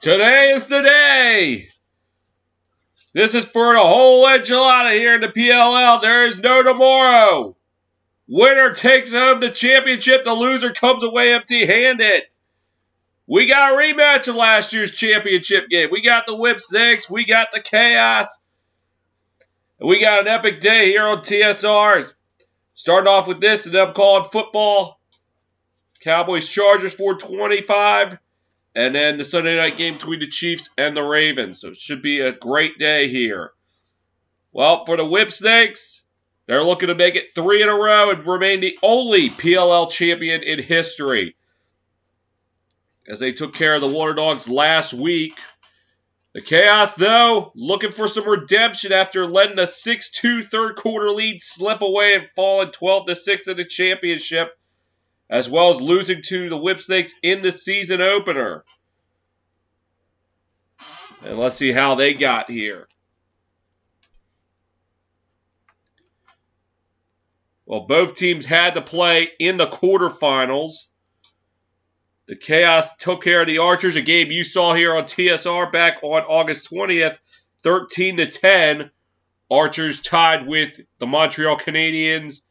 Today is the day. This is for the whole enchilada here in the PLL. There is no tomorrow. Winner takes home the championship. The loser comes away empty-handed. We got a rematch of last year's championship game. We got the Whipsnakes. We got the Chaos. And we got an epic day here on TSRs. Starting off with this, and I'm calling football. Cowboys-Chargers 425. And then the Sunday night game between the Chiefs and the Ravens. So it should be a great day here. Well, for the Whipsnakes, they're looking to make it 3 in a row and remain the only PLL champion in history. As they took care of the Water Dogs last week. The Chaos, though, looking for some redemption after letting a 6-2 third quarter lead slip away and falling 12-6 in the championship, as well as losing to the Whipsnakes in the season opener. And let's see how they got here. Well, both teams had to play in the quarterfinals. The Chaos took care of the Archers, a game you saw here on TSR back on August 20th, 13-10. Archers tied with the Montreal Canadiens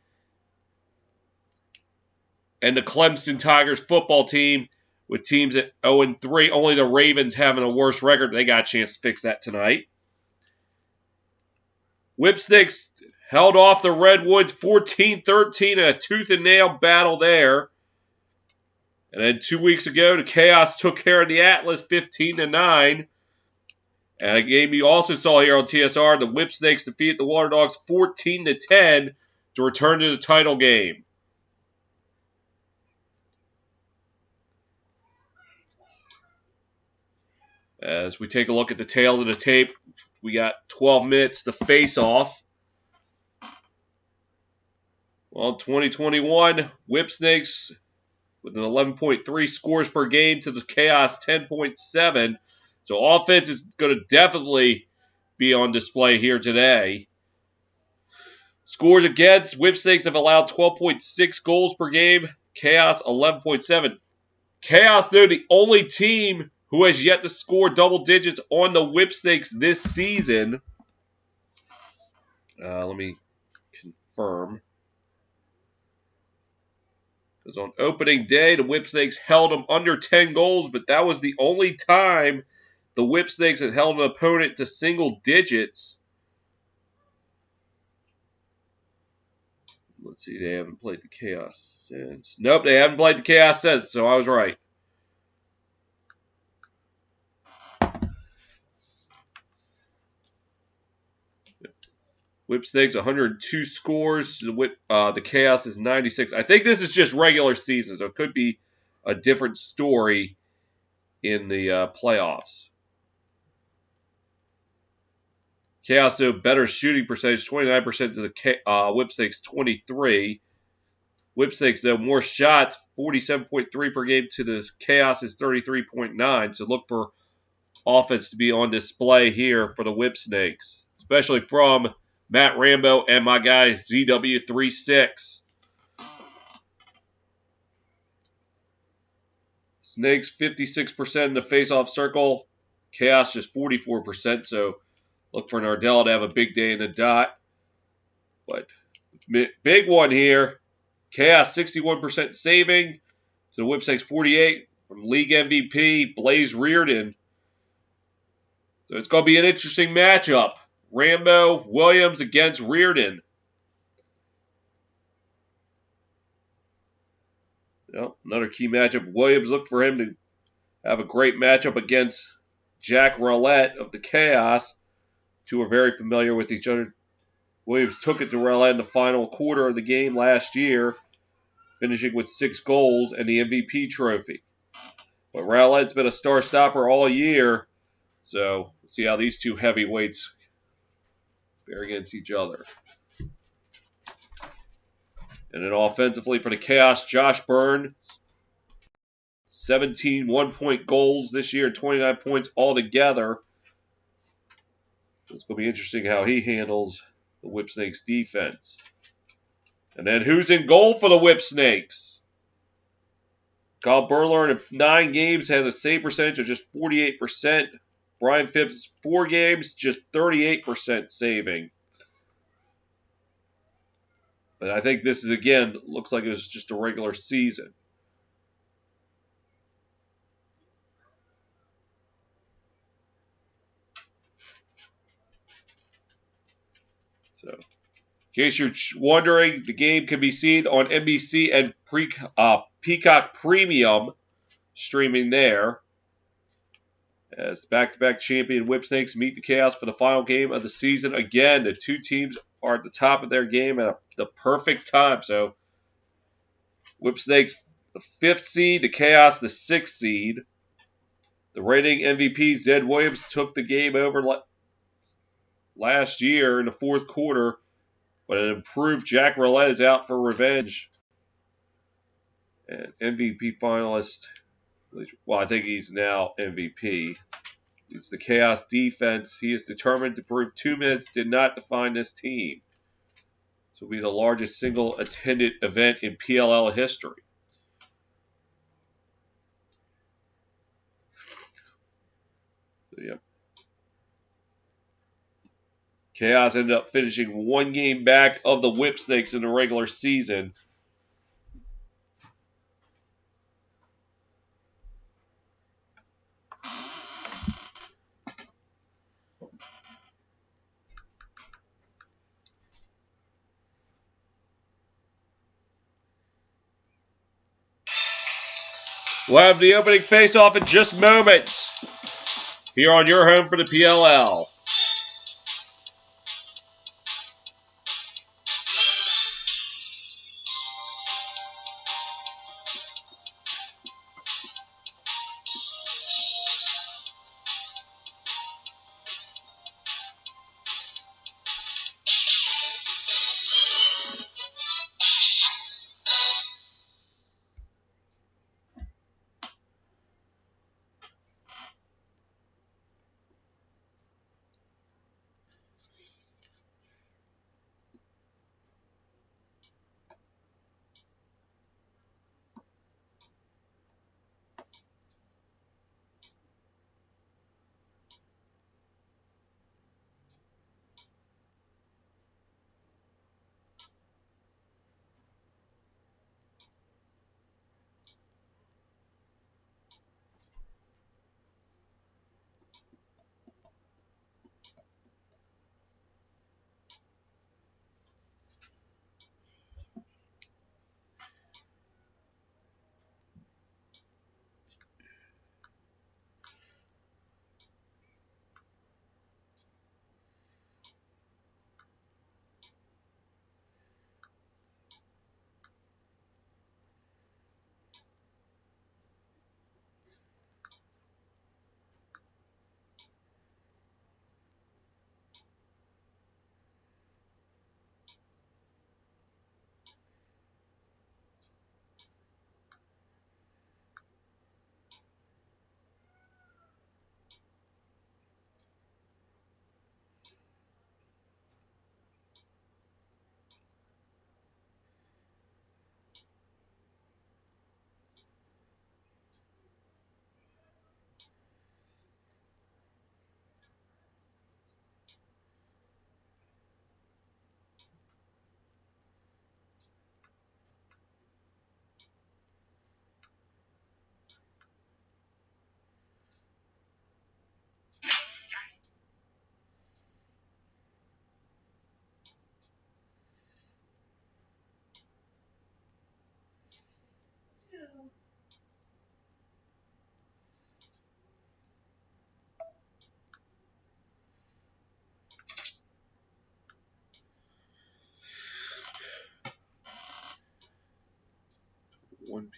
and the Clemson Tigers football team with teams at 0-3. Only the Ravens having a worse record. They got a chance to fix that tonight. Whipsnakes held off the Redwoods 14-13 in a tooth-and-nail battle there. And then 2 weeks ago, the Chaos took care of the Atlas 15-9. And a game you also saw here on TSR, the Whipsnakes defeated the Water Dogs 14-10 to return to the title game. As we take a look at the tail of the tape, we got 12 minutes to face off. Well, 2021, Whipsnakes with an 11.3 scores per game to the Chaos 10.7. So offense is going to definitely be on display here today. Scores against, Whipsnakes have allowed 12.6 goals per game. Chaos 11.7. Chaos, though, the only team who has yet to score double digits on the Whipsnakes this season. Let me confirm. Because on opening day, the Whipsnakes held them under 10 goals, but that was the only time the Whipsnakes had held an opponent to single digits. Let's see, they haven't played the Chaos since. Nope, they haven't played the Chaos since, so I was right. Whipsnakes 102 scores. The Chaos is 96. I think this is just regular season, so it could be a different story in the playoffs. Chaos, though, better shooting percentage, 29% to the Whipsnakes, 23. Whipsnakes, though, more shots, 47.3 per game to the Chaos is 33.9. So look for offense to be on display here for the Whipsnakes, especially from Matt Rambo and my guy ZW36. Snakes 56% in the face-off circle. Chaos just 44%. So look for Nardella to have a big day in the dot. But big one here. Chaos 61% saving. So Whipsnakes 48 from league MVP Blaze Reardon. So it's going to be an interesting matchup. Rambo Williams against Reardon. Well, another key matchup. Williams, look for him to have a great matchup against Jack Roulette of the Chaos. Two are very familiar with each other. Williams took it to Roulette in the final quarter of the game last year, finishing with 6 goals and the MVP trophy. But Roulette's been a star stopper all year, so let's see how these two heavyweights bear against each other. And then offensively for the Chaos, Josh Byrne, 17 one-point goals this year, 29 points altogether. It's going to be interesting how he handles the Whipsnakes defense. And then who's in goal for the Whipsnakes? Kyle Burler in 9 games has a save percentage of just 48%. Brian Phipps, 4 games, just 38% saving. But I think this is, again, looks like it was just a regular season. So, in case you're wondering, the game can be seen on NBC and Peacock Premium, streaming there. As back-to-back champion Whipsnakes meet the Chaos for the final game of the season. Again, the two teams are at the top of their game at the perfect time. So, Whipsnakes, the 5th seed, the Chaos, the 6th seed. The reigning MVP, Zed Williams, took the game over last year in the 4th quarter, but an improved Jack Roulette is out for revenge. And MVP finalist, well, I think he's now MVP. It's the Chaos defense. He is determined to prove 2 minutes did not define this team. This will be the largest single attended event in PLL history. So, yeah. Chaos ended up finishing 1 game back of the Whipsnakes in the regular season. We'll have the opening face-off in just moments here on your home for the PLL.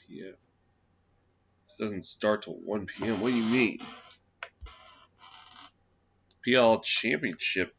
p.m. This doesn't start till 1 p.m. What do you mean? PL Championship.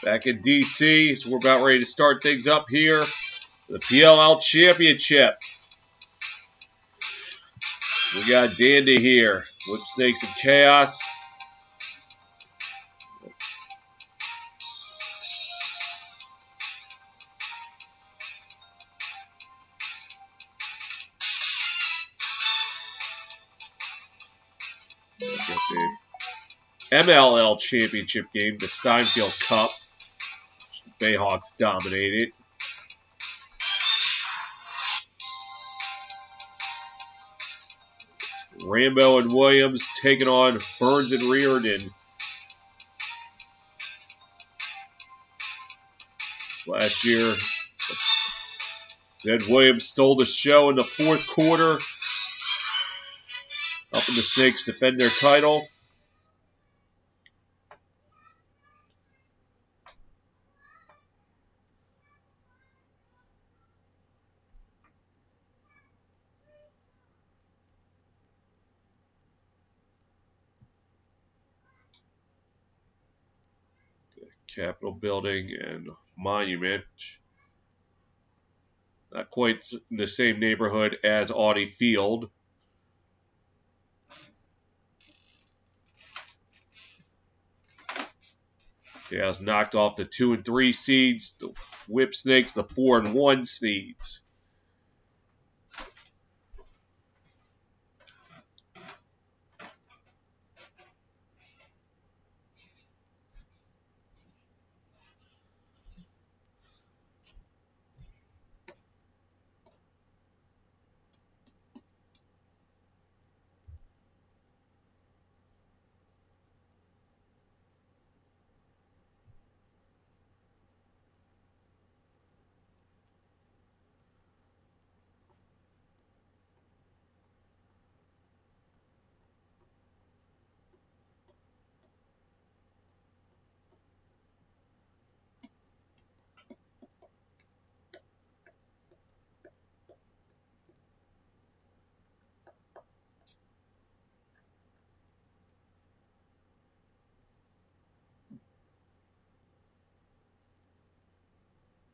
Back in DC, so we're about ready to start things up here. The PLL Championship. We got Dandy here. Whipsnakes and Chaos. Get the MLL Championship game, the Steinfeld Cup. The Bayhawks dominated. Rambo and Williams taking on Burns and Reardon. Last year, Zed Williams stole the show in the fourth quarter, helping the Snakes defend their title. Capitol Building and Monument. Not quite in the same neighborhood as Audi Field. Chaos knocked off the 2 and 3 seeds. The Whipsnakes, the 4 and 1 seeds.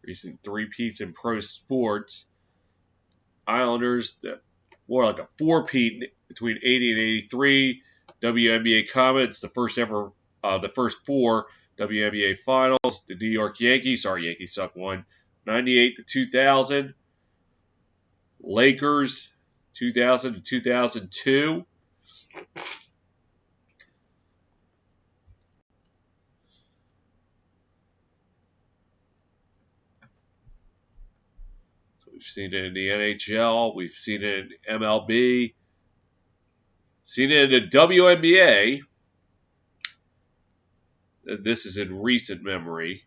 Recent three-peats in pro sports. Islanders, more like a four-peat between 80 and 83. WNBA Comets, the first ever, the first 4 WNBA finals. The New York Yankees, sorry, Yankees suck one. 98 to 2000. Lakers, 2000 to 2002. We've seen it in the NHL. We've seen it in MLB. Seen it in the WNBA. This is in recent memory.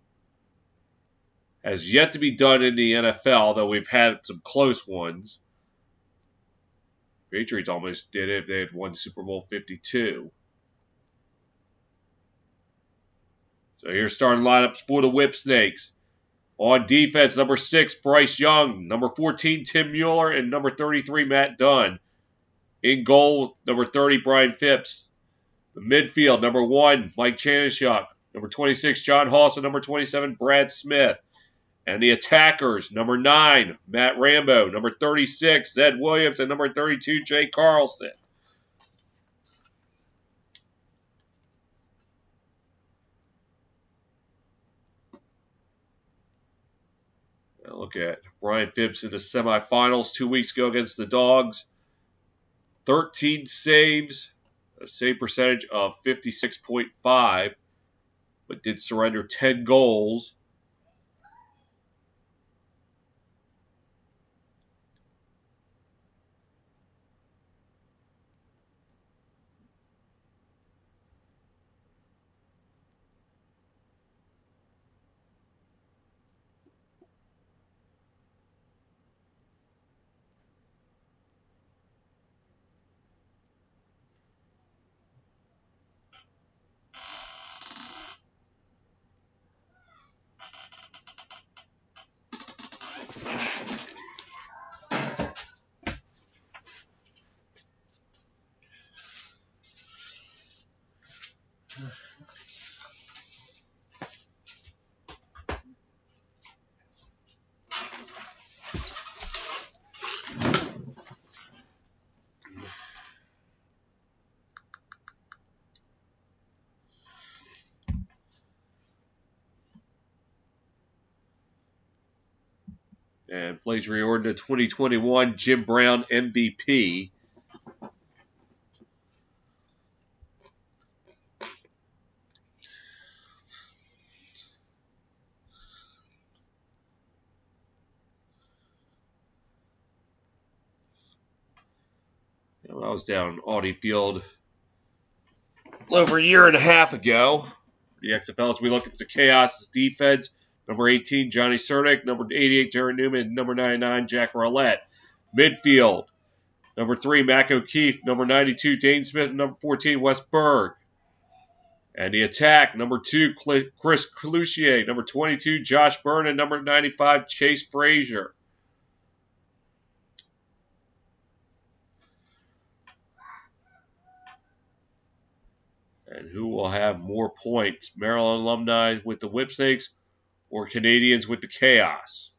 Has yet to be done in the NFL, though we've had some close ones. Patriots almost did it if they had won Super Bowl 52. So here's starting lineups for the Whipsnakes. On defense, number 6, Bryce Young. Number 14, Tim Mueller. And number 33, Matt Dunn. In goal, number 30, Brian Phipps. The midfield, number 1, Mike Chanishuk. Number 26, John Hoss. And number 27, Brad Smith. And the attackers, number 9, Matt Rambo. Number 36, Zed Williams. And number 32, Jay Carlson. Look at Brian Phipps in the semifinals 2 weeks ago against the Dogs. 13 saves, a save percentage of 56.5, but did surrender 10 goals. And plays reordered to 2021 Jim Brown MVP. I was down Audi Field a little over a year and a half ago. The XFL, as we look at the Chaos defense, number 18, Johnny Cernick, number 88, Jared Newman, and number 99, Jack Roulette. Midfield, number 3, Mac O'Keefe, number 92, Dane Smith, number 14, Wes Berg. And the attack, number 2, Chris Cloutier, number 22, Josh Byrne, and number 95, Chase Frazier. And who will have more points, Maryland alumni with the Whipsnakes or Canadians with the Chaos?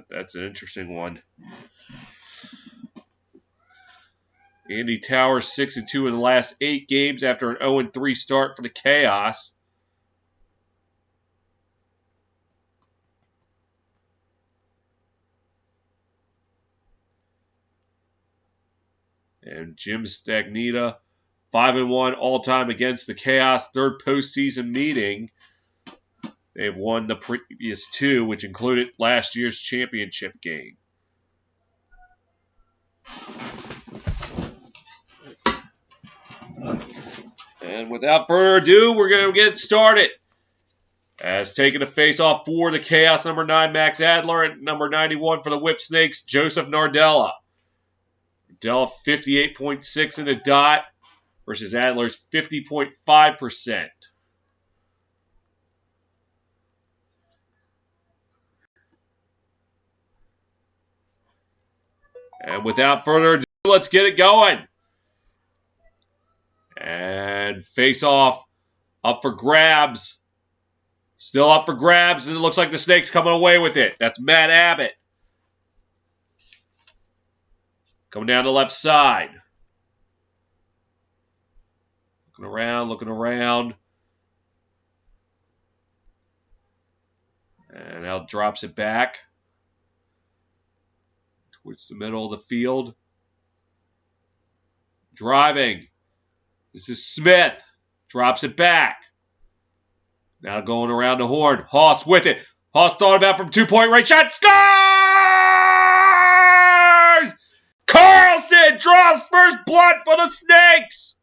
That's an interesting one. Andy Towers 6-2 in the last 8 games after an 0-3 start for the Chaos. And Jim Stagnita 5-1 all-time against the Chaos, third postseason meeting. They've won the previous 2, which included last year's championship game. And without further ado, we're going to get started. As taking the face-off for the Chaos, number 9, Max Adler, and number 91 for the Whipsnakes, Joseph Nardella. Nardella 58.6 in the dot versus Adler's 50.5%. And without further ado, let's get it going. And face-off up for grabs. Still up for grabs, and it looks like the Snakes coming away with it. That's Matt Abbott. Coming down the left side. Looking around, looking around. And now drops it back towards the middle of the field. Driving. This is Smith. Drops it back. Now going around the horn. Haas with it. Haas thought about from 2-point range. Shot. Scores! Carlson draws first blood for the Snakes.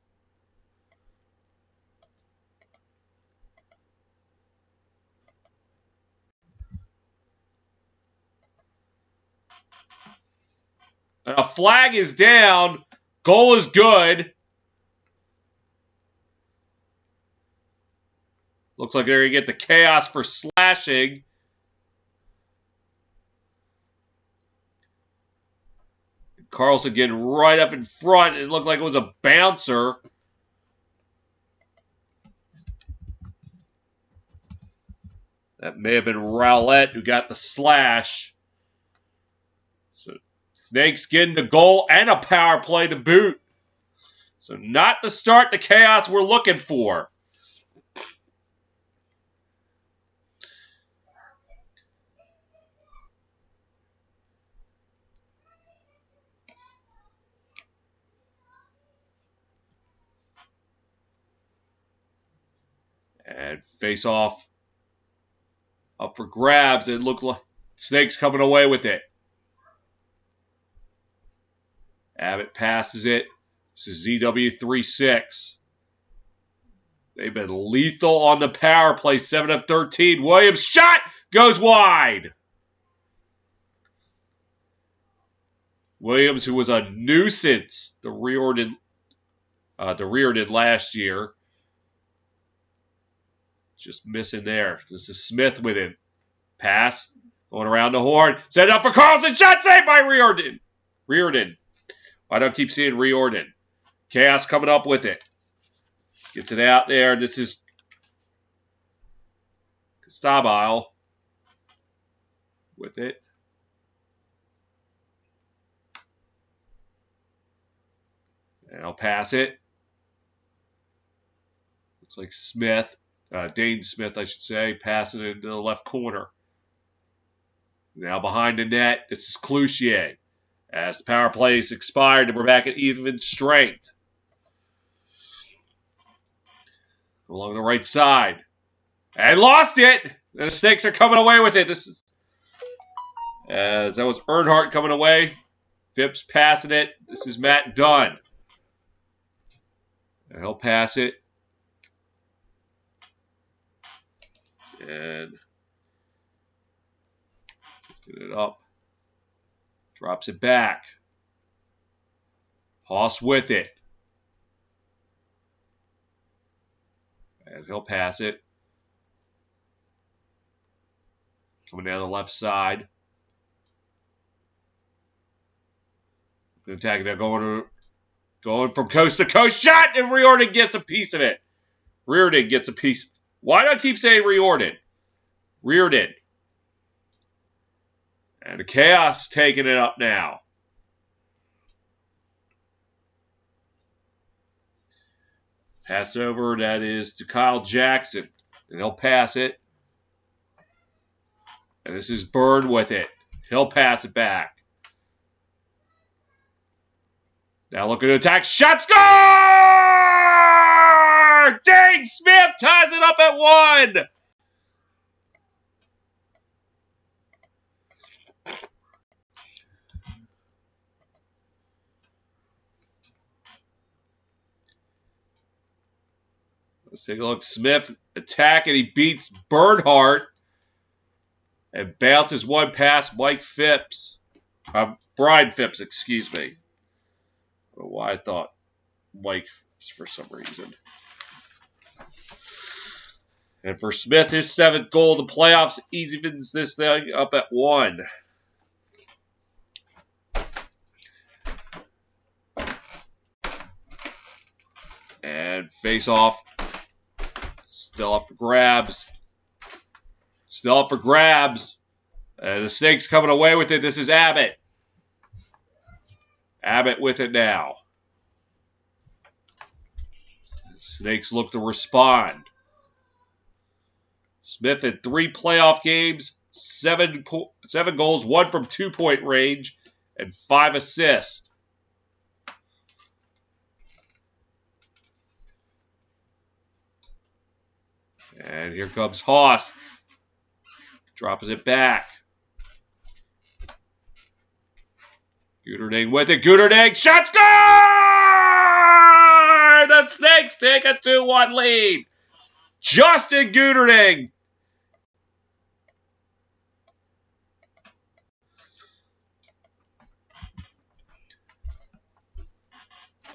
And a flag is down. Goal is good. Looks like they're going to get the Chaos for slashing. Carlson getting right up in front. It looked like it was a bouncer. That may have been Rowlett who got the slash. So Snakes getting the goal and a power play to boot. So not the start the Chaos we're looking for. And face off up for grabs. It looked like Snakes coming away with it. Abbott passes it. This is ZW36. They've been lethal on the power play. 7 of 13. Williams shot goes wide. Williams, who was a nuisance the Riordan last year. Just missing there. This is Smith with him. Pass. Going around the horn. Set it up for Carlson. Shot saved by Riordan. Why do I keep seeing Riordan? Chaos coming up with it. Gets it out there. This is Stabile with it. And I'll pass it. Looks like Smith. Dane Smith, I should say, passing it into the left corner. Now behind the net, this is Cloutier. As the power play is expired, and we're back at even strength. Along the right side. And lost it! The Snakes are coming away with it. This is as that was Earnhardt coming away. Phipps passing it. This is Matt Dunn. And he'll pass it. And get it up. Drops it back. Haas with it. And he'll pass it. Coming down the left side. Attacking now, going from coast to coast. Shot! And Riordan gets a piece of it. Riordan gets a piece. Why do I keep saying Riordan? Riordan. And the Chaos taking it up now. Pass over, that is to Kyle Jackson. And he'll pass it. And this is Bird with it. He'll pass it back. Now looking to attack. Shot score! Dane Smith ties it up at 1. Let's take a look. Smith attack and he beats Bernhardt and bounces one past Mike Phipps. Brian Phipps, excuse me. I don't know why I thought Mike for some reason. And for Smith, his 7th goal of the playoffs evens this thing up at 1. And face off. Still up for grabs. Still up for grabs. The Snakes coming away with it. This is Abbott. Abbott with it now. Snakes look to respond. Smith had 3 playoff games, 7 goals, 1 from 2-point range, and 5 assists. And here comes Haas. Drops it back. Guderding with it. Guderding. Shot score! The Snakes take a 2-1 lead. Justin Guderding.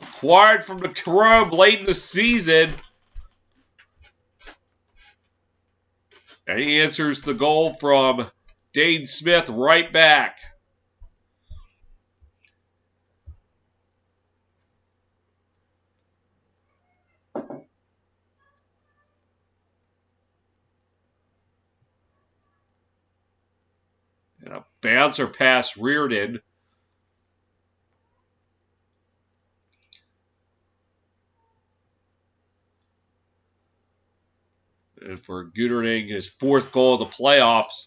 Acquired from the Chrome late in the season. And he answers the goal from Dane Smith right back. And a bouncer past Riordan. And for Guderding, his 4th goal of the playoffs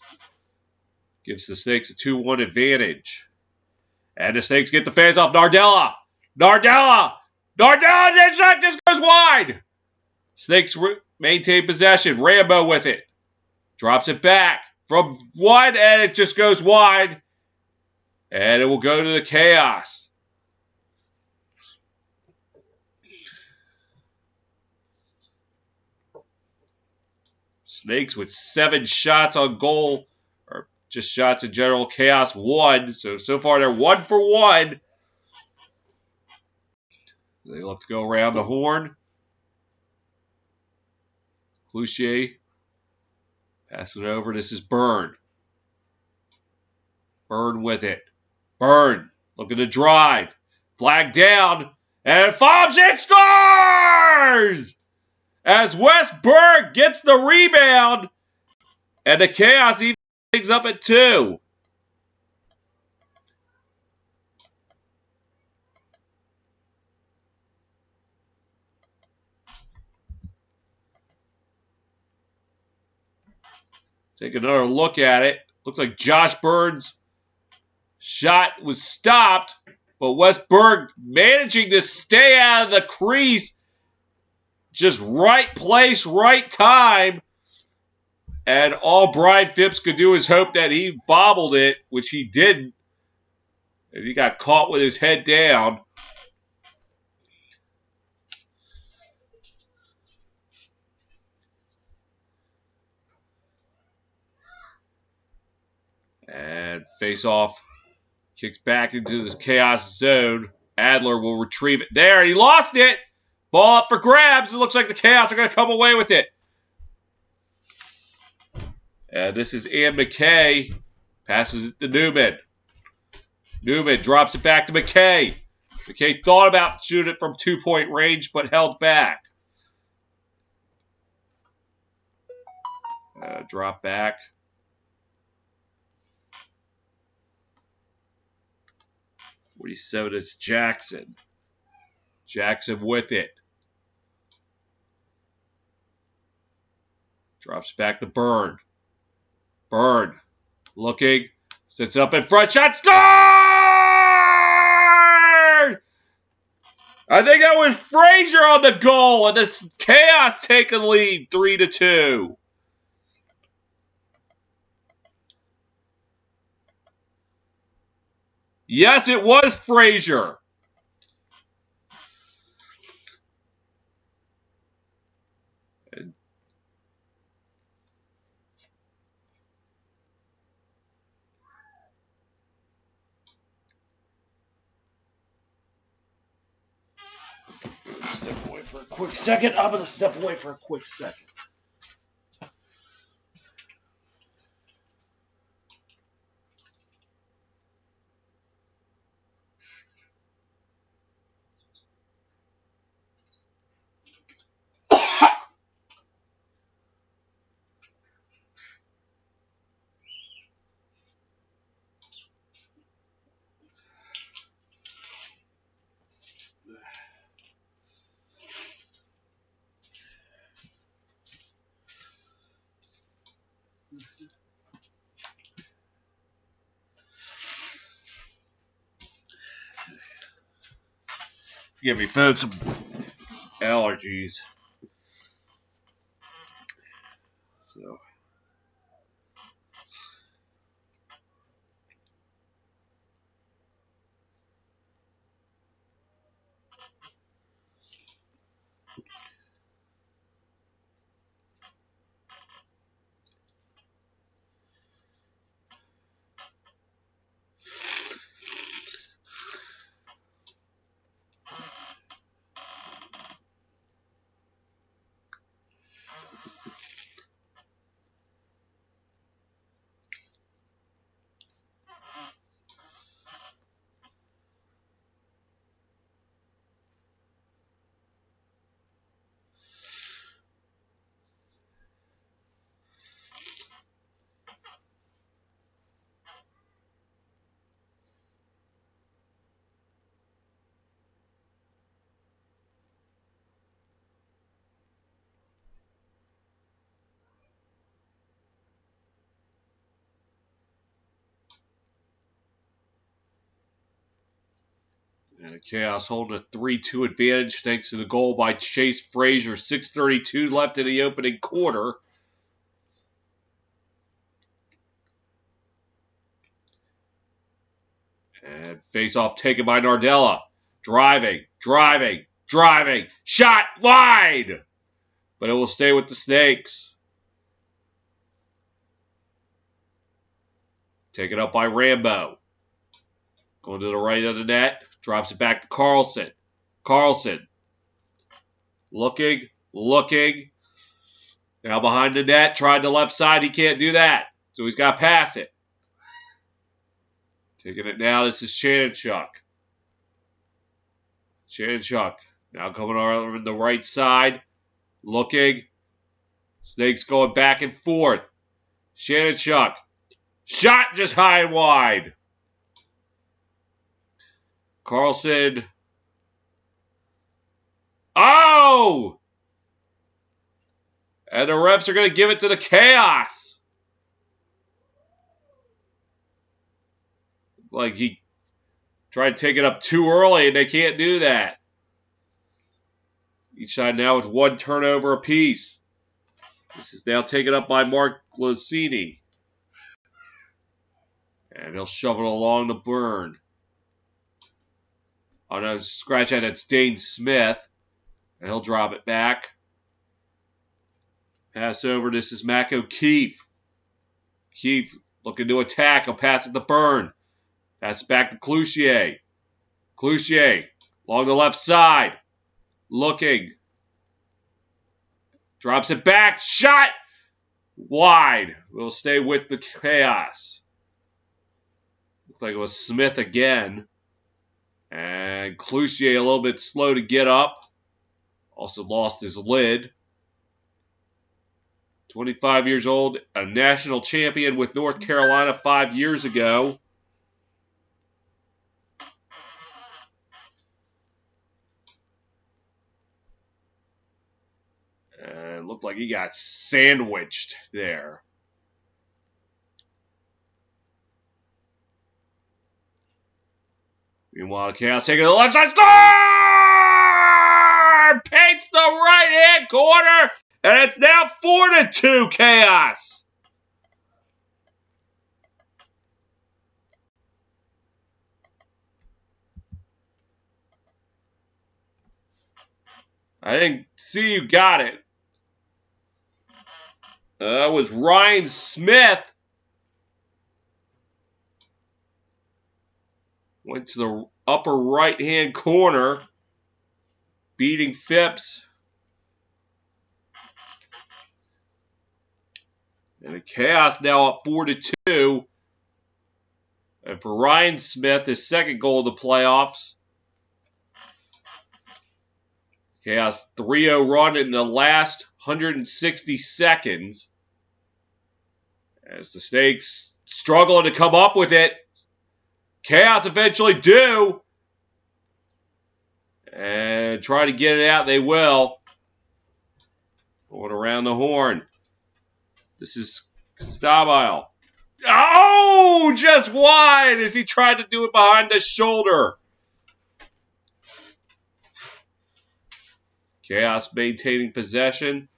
gives the Snakes a 2-1 advantage. And the Snakes get the fans off. Nardella! Nardella! Nardella! This shot just goes wide! Snakes maintain possession. Rambo with it. Drops it back from 1, and it just goes wide. And it will go to the Chaos. Snakes with 7 shots on goal, or just shots in general. Chaos 1. So far they're 1 for 1. They look to go around the horn. Cloutier. Pass it over. This is Byrne. Byrne with it. Byrne looking to drive. Flag down. And Fobbs it scores! As Wes Berg gets the rebound. And the Chaos even things up at 2. Take another look at it. Looks like Josh Bird's shot was stopped, but Wes Berg managing to stay out of the crease. Just right place, right time. And all Brian Phipps could do is hope that he bobbled it, which he didn't. And he got caught with his head down. And face off. Kicks back into the chaos zone. Adler will retrieve it there. He lost it. Ball up for grabs. It looks like the Chaos are going to come away with it. And this is Ian McKay. Passes it to Newman. Newman drops it back to McKay. McKay thought about shooting it from 2-point range, but held back. Drop back. It's Jackson. Jackson with it. Drops back to Byrne. Byrne looking. Sits up in front. Shot scored! I think that was Frazier on the goal. And the Chaos take a lead 3-2. Yes, it was Frazier. Step away for a quick second. I'm going to step away for a quick second. Forgive me, folks. Allergies. So. And the Chaos holding a 3-2 advantage thanks to the goal by Chase Frazier. 6:32 left in the opening quarter. And face-off taken by Nardella. Driving. Shot wide! But it will stay with the Snakes. Taken up by Rambo. Going to the right of the net. Drops it back to Carlson. Carlson. Looking. Now behind the net. Tried the left side. He can't do that. So he's got to pass it. Taking it now. This is Shanachuk. Now coming on the right side. Looking. Snakes going back and forth. Shanachuk. Shot just high and wide. Carlson. Oh! And the refs are going to give it to the Chaos. like he tried to take it up too early, and they can't do that. Each side now with 1 turnover apiece. This is now taken up by Mark Glosini. And he'll shove it along the burn. On a scratch at it's Dane Smith. And he'll drop it back. Pass over. This is Mac O'Keefe. Keefe looking to attack. He'll pass it to Burn. Pass it back to Cloutier. Cloutier along the left side. Looking. Drops it back. Shot! Wide. We'll stay with the chaos. Looks like it was Smith again. And Cloutier a little bit slow to get up. Also lost his lid. 25 years old. A national champion with North Carolina 5 years ago. And looked like he got sandwiched there. Meanwhile, the Chaos taking the left side. Score! Paints the right-hand corner. And it's now 4-2 Chaos. I didn't see you got it. That was Ryan Smith. Went to the upper right-hand corner, beating Phipps. And the Chaos now up 4-2. And for Ryan Smith, his second goal of the playoffs. Chaos 3-0 run in the last 160 seconds. As the Snakes struggling to come up with it. Chaos eventually do. And try to get it out. They will. Going around the horn. This is Stabile. Oh! Just wide as he tried to do it behind the shoulder. Chaos maintaining possession.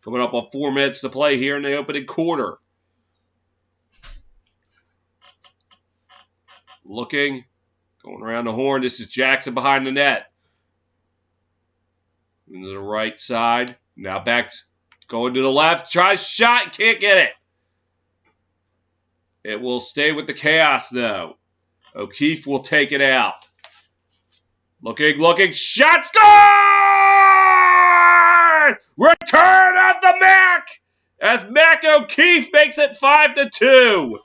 Coming up on 4 minutes to play here in the opening quarter. Looking. Going around the horn. This is Jackson behind the net. Into the right side. Now back. Going to the left. Tries shot. Can't get it. It will stay with the Chaos, though. O'Keefe will take it out. Looking. Shot score! Return of the Mac! As Mac O'Keefe makes it 5-2.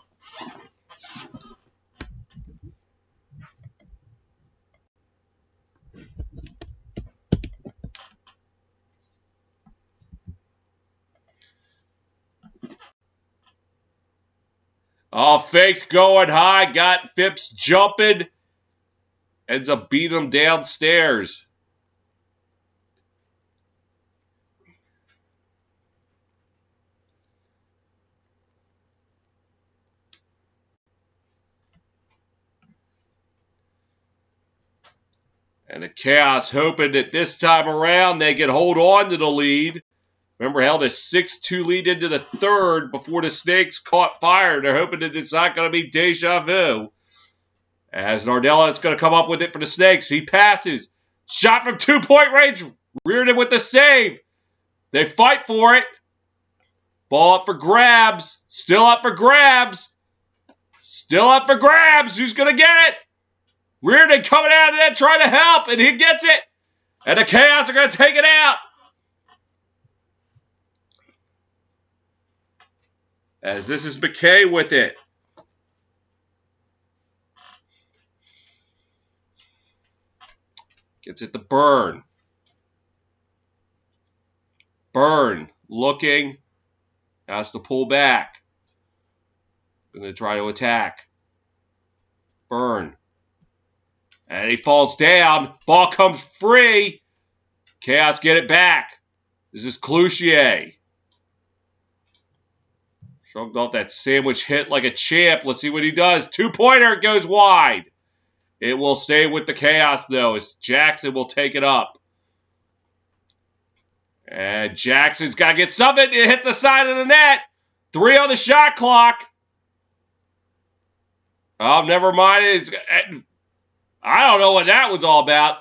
Oh, fakes going high. Got Phipps jumping. Ends up beating him downstairs. And the Chaos hoping that this time around they could hold on to the lead. Remember, held a 6-2 lead into the third before the Snakes caught fire. They're hoping that it's not going to be deja vu. As Nardella is going to come up with it for the Snakes. He passes. Shot from 2-point range. Reardon with the save. They fight for it. Ball up for grabs. Still up for grabs. Still up for grabs. Who's going to get it? Reardon coming out of that trying to help. And he gets it. And the Chaos are going to take it out. As this is McKay with it. Gets it to Byrne. Byrne looking. Has to pull back. Going to try to attack. Byrne. And he falls down. Ball comes free. Chaos get it back. This is Cloutier. Shrugged off that sandwich hit like a champ. Let's see what he does. 2-pointer goes wide. It will stay with the chaos, though, as Jackson will take it up. And Jackson's got to get something to hit the side of the net. 3 on the shot clock. Oh, never mind. I don't know what that was all about.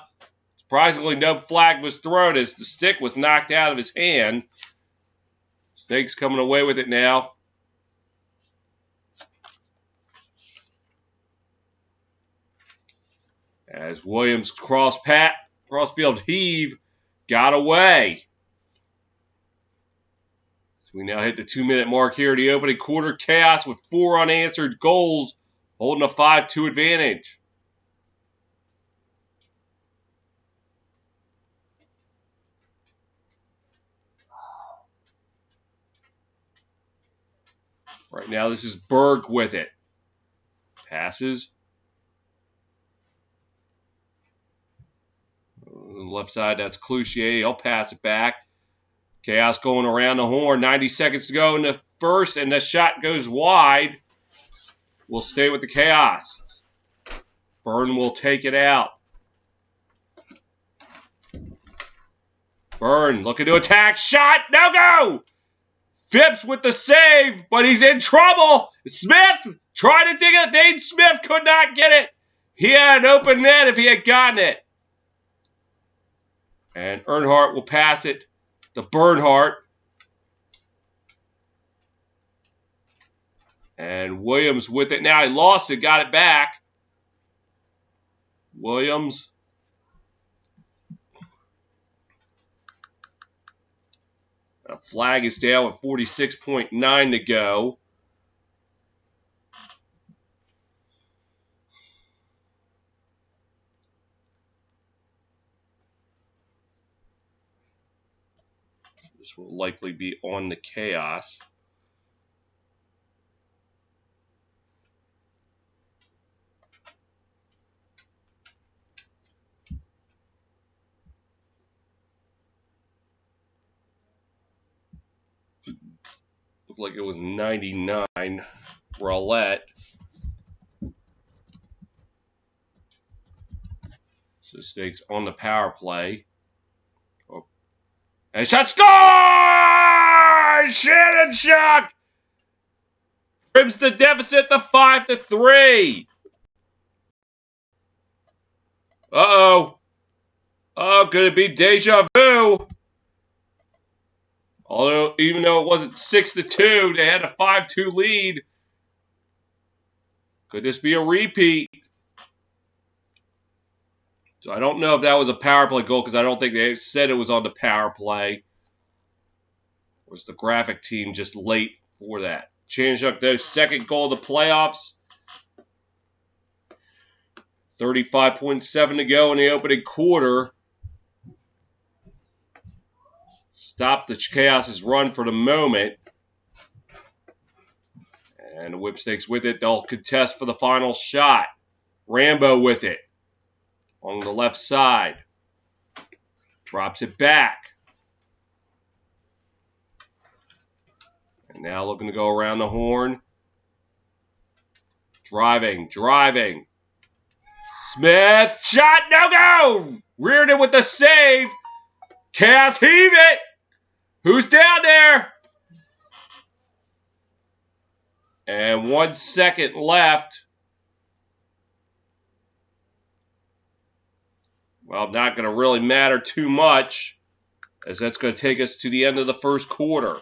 Surprisingly, no flag was thrown as the stick was knocked out of his hand. Snake's coming away with it now. As Williams crossfield heave got away. So we now hit the 2-minute mark here in the opening quarter. Chaos with 4 unanswered goals, holding a 5-2 advantage. Right now, this is Berg with it. Passes. On the left side, that's Cloutier. He'll pass it back. Chaos going around the horn. 90 seconds to go in the first, and the shot goes wide. We'll stay with the Chaos. Byrne will take it out. Byrne looking to attack. Shot. No go. Phipps with the save, but he's in trouble. Smith tried to dig it. Dane Smith could not get it. He had an open net if he had gotten it. And Earnhardt will pass it to Bernhardt. And Williams with it. Now he lost it, got it back. Williams. A flag is down with 46.9 to go. This will likely be on the Chaos. Looked like it was 99. Roulette. So Stakes on the power play. Oh. And shot score! Shannon Shuck trims the deficit to 5-3. Uh-oh. Oh, could it be deja vu? Although, even though it wasn't 6-2, they had a 5-2 lead. Could this be a repeat? So I don't know if that was a power play goal because I don't think they said it was on the power play. Or was the graphic team just late for that? Chanchuk, though, second goal of the playoffs. 35.7 to go in the opening quarter. Stop the Chaos's run for the moment. And the Whipsnakes with it. They'll contest for the final shot. Rambo with it. On the left side. Drops it back. And now looking to go around the horn. Driving. Smith. Shot. No go. Reared it with the save. Chaos heave it. Who's down there? And 1 second left. Well, not going to really matter too much, as that's going to take us to the end of the first quarter.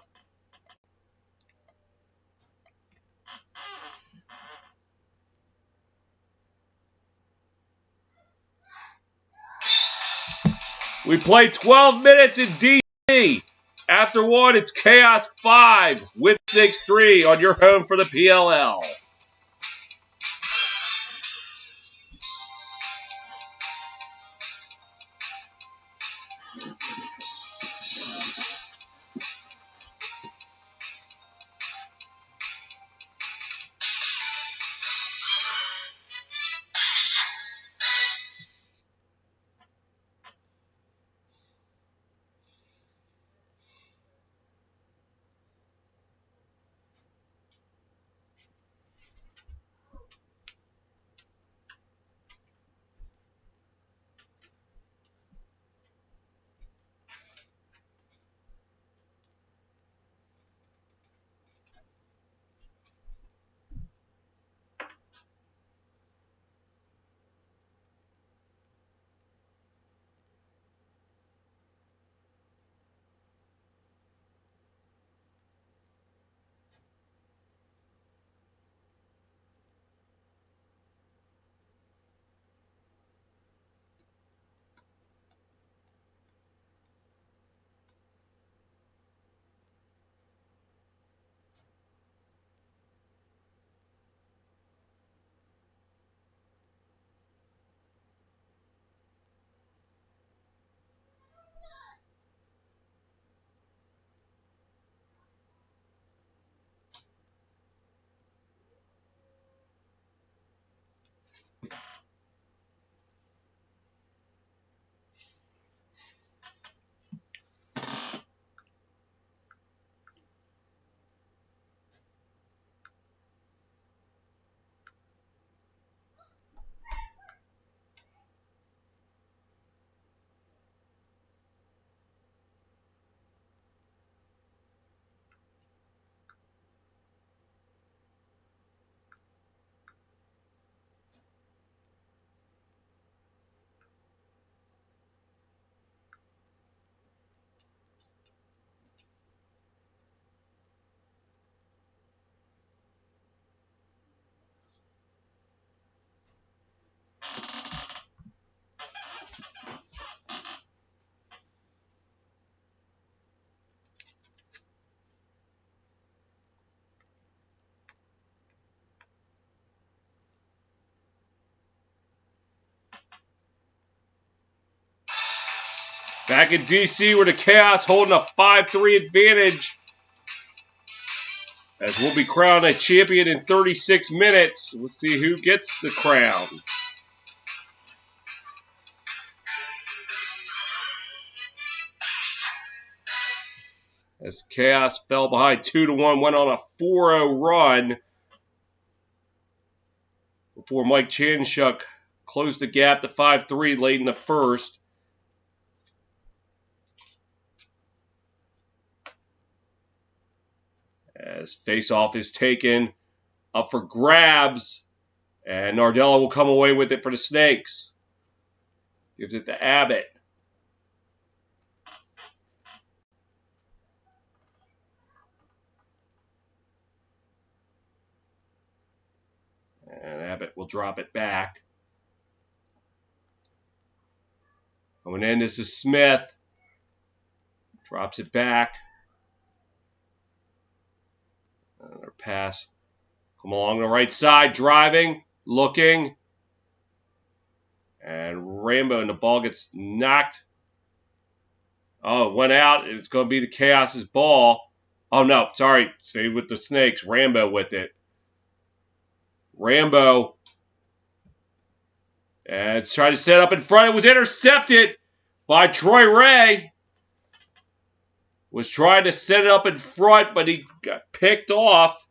We played 12 minutes in D.C. After one, it's Chaos 5, Whipsnakes 3 on your home for the PLL. Back in DC where the Chaos holding a 5-3 advantage. As we'll be crowned a champion in 36 minutes. We'll see who gets the crown. As Chaos fell behind 2-1, went on a 4-0 run before Mike Chanchuk closed the gap to 5-3 late in the first. As face-off is taken up for grabs, and Nardella will come away with it for the Snakes. Gives it to Abbott. And Abbott will drop it back. Coming in, this is Smith. Drops it back. Another pass. Come along the right side, driving, looking. And Rambo, and the ball gets knocked. Oh, it went out. It's going to be the Chaos's ball. Oh, no, sorry. Stay with the Snakes. Rambo with it. Rambo. And tried to set up in front. It was intercepted by Troy Ray. Was trying to set it up in front, but he got picked off.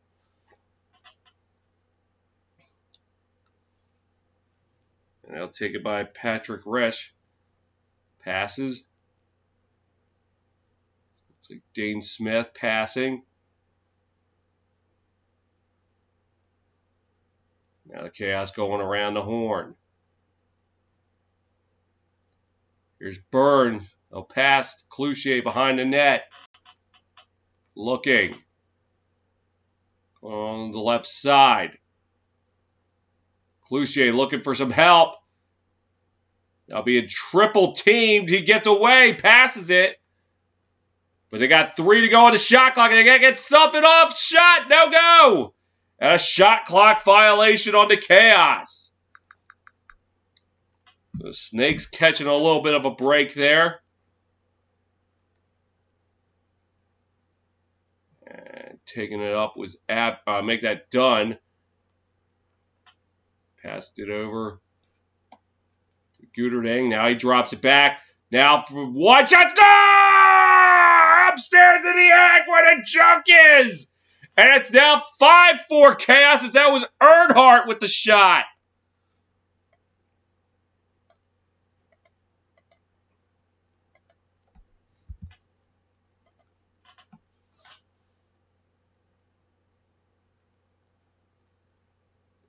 And they'll take it by Patrick Resch. Passes. Looks like Dane Smith passing. Now the Chaos going around the horn. Here's Burns. They'll pass Cloutier behind the net. Looking. On the left side. Cloutier looking for some help. Now being triple teamed. He gets away. Passes it. But they got 3 to go on the shot clock. And they got to get something off. Shot. No go. And a shot clock violation on the Chaos. The Snakes catching a little bit of a break there. And taking it up was make that done. Passed it over to Gooderding. Now he drops it back. Now for one shot. Score! Upstairs in the egg where the junk is. And it's now 5-4 Chaos as that was Earnhardt with the shot.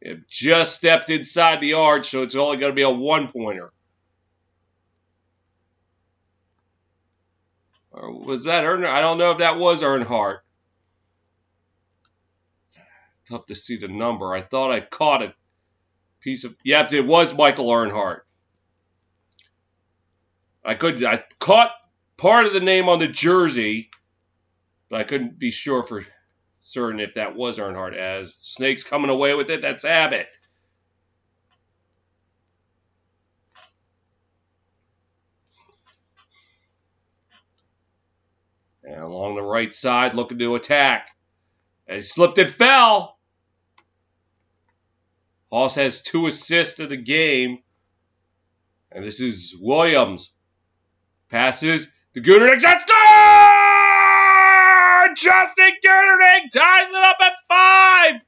It just stepped inside the arch, so it's only going to be a 1-pointer. Or was that Earnhardt? I don't know if that was Earnhardt. Tough to see the number. I thought I caught a piece of... Yep, it was Michael Earnhardt. I caught part of the name on the jersey, but I couldn't be sure for certain if that was Earnhardt. As Snakes coming away with it, that's Abbott. And along the right side, looking to attack. And he slipped and fell. Hoss has 2 assists in the game. And this is Williams. Passes to Gooderding. Shot score! Justin Gooderding ties it up at 5.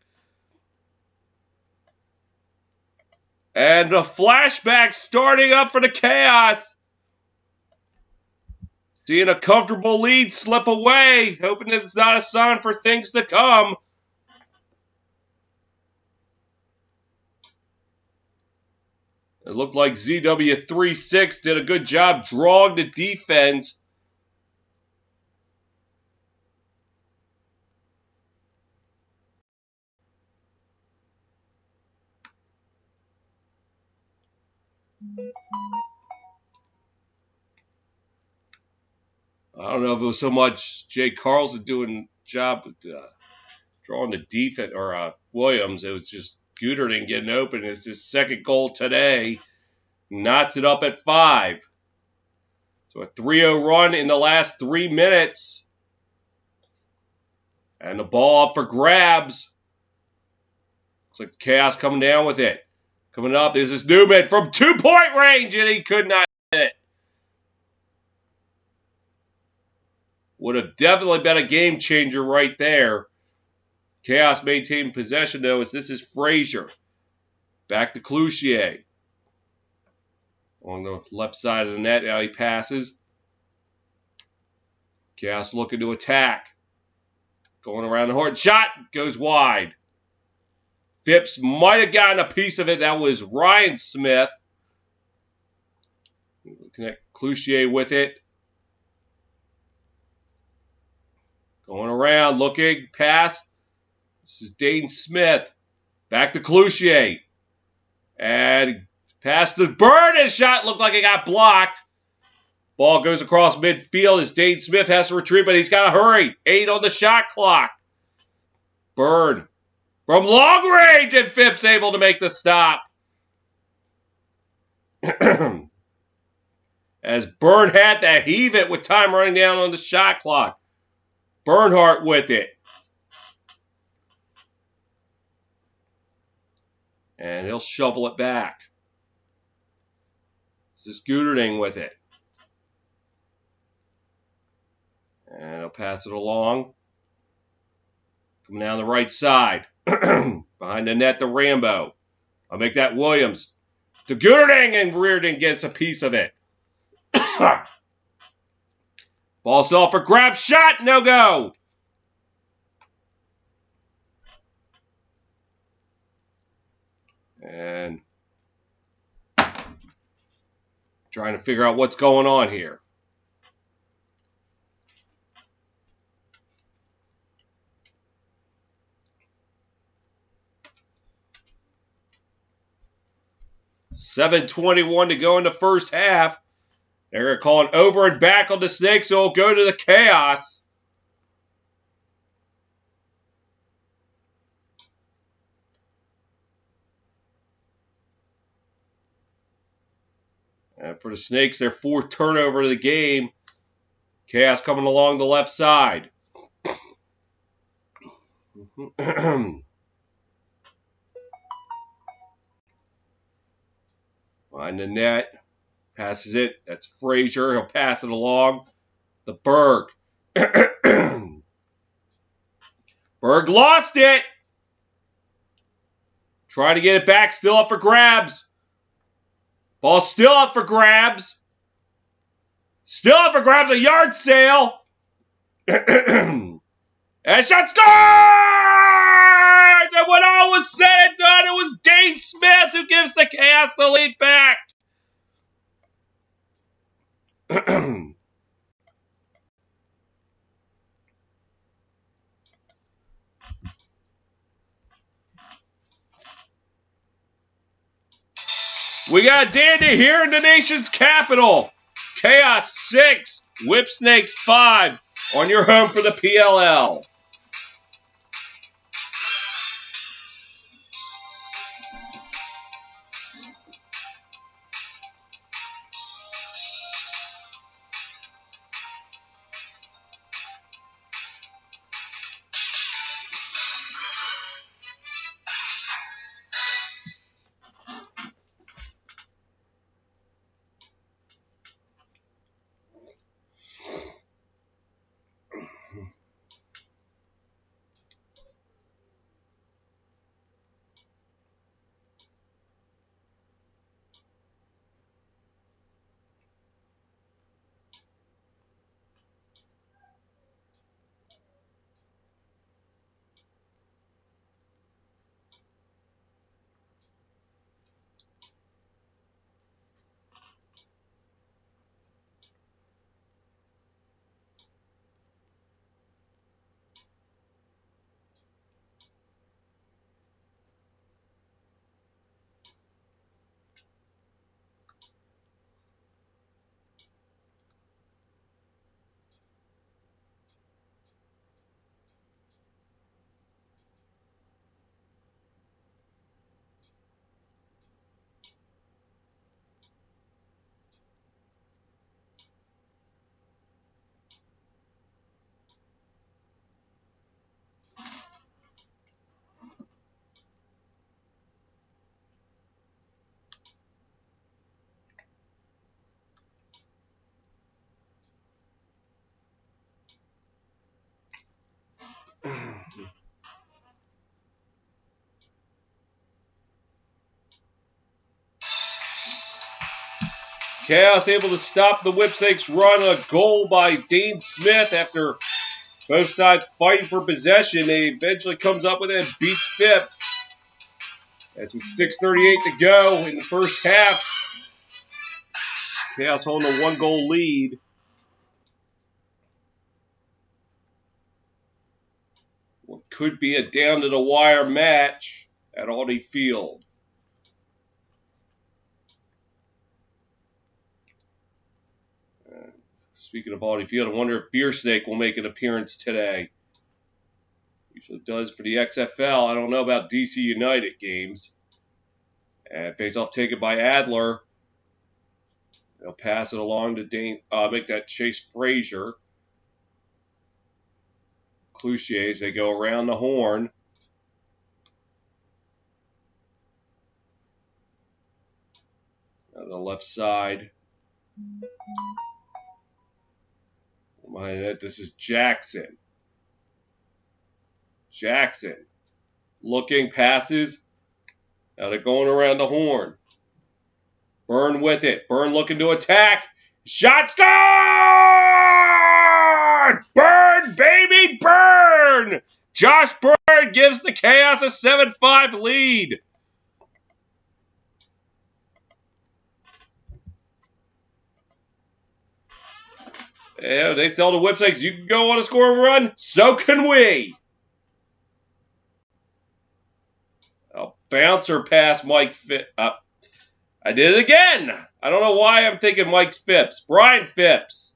And the flashback starting up for the Chaos. Seeing a comfortable lead slip away. Hoping that it's not a sign for things to come. It looked like ZW36 did a good job drawing the defense. I don't know if it was so much Jay Carlson doing a job with drawing the defense, or Williams. It was just Gooderding getting open. It's his second goal today. Knots it up at 5. So a 3-0 run in the last 3 minutes. And the ball up for grabs. Looks like Chaos coming down with it. Coming up is this Newman from 2-point range, and he could not hit it. Would have definitely been a game changer right there. Chaos maintained possession, though, as this is Frazier. Back to Cloutier. On the left side of the net, now he passes. Chaos looking to attack. Going around the horn. Shot goes wide. Phipps might have gotten a piece of it. That was Ryan Smith. Connect Cloutier with it. Going around, looking, pass. This is Dayton Smith. Back to Cloutier. And pass to Bird. His shot looked like it got blocked. Ball goes across midfield as Dayton Smith has to retreat, but he's got to hurry. 8 on the shot clock. Bird from long range, and Phipps able to make the stop. As Bird had to heave it with time running down on the shot clock. Bernhardt with it. And he'll shovel it back. This is Gooderding with it. And he'll pass it along. Coming down the right side. Behind the net to Rambo. I'll make that Williams. To Gooderding, and Reardon gets a piece of it. Ball still for grab. Shot. No go. And trying to figure out what's going on here. $7:21 to go in the first half. They're going to call it over and back on the Snakes, so it'll go to the Chaos. And for the Snakes, their 4th turnover of the game. Chaos coming along the left side. Behind the net. Passes it. That's Frazier. He'll pass it along. The Berg. Berg lost it. Trying to get it back. Still up for grabs. Ball still up for grabs. Still up for grabs. A yard sale. And shot scored! And when all was said and done, it was Dane Smith who gives the Chaos the lead back. We got Dandy here in the nation's capital. Chaos 6, Whipsnakes 5 on your home for the PLL. Chaos able to stop the Whipsnakes run. A goal by Dane Smith after both sides fighting for possession. He eventually comes up with it and beats Phipps. That's with 6:38 to go in the first half. Chaos holding a 1-goal lead. What could be a down-to-the-wire match at Audi Field. Speaking of Audi Field, I wonder if Whipsnake will make an appearance today. Usually does for the XFL. I don't know about DC United games. And face-off taken by Adler. They'll pass it along to Dane, make that Chase Frazier. Cloutier, they go around the horn. On the left side. Behind it, this is Jackson. Jackson. Looking, passes. Now they're going around the horn. Byrne with it. Byrne looking to attack. Shot scored! Byrne, baby, Byrne! Josh Byrne gives the Chaos a 7-5 lead. Yeah, they tell the Whipsnakes, you can go on a scoring run, so can we. A bouncer past Mike Phipps. I did it again. I don't know why I'm thinking Mike Phipps. Brian Phipps.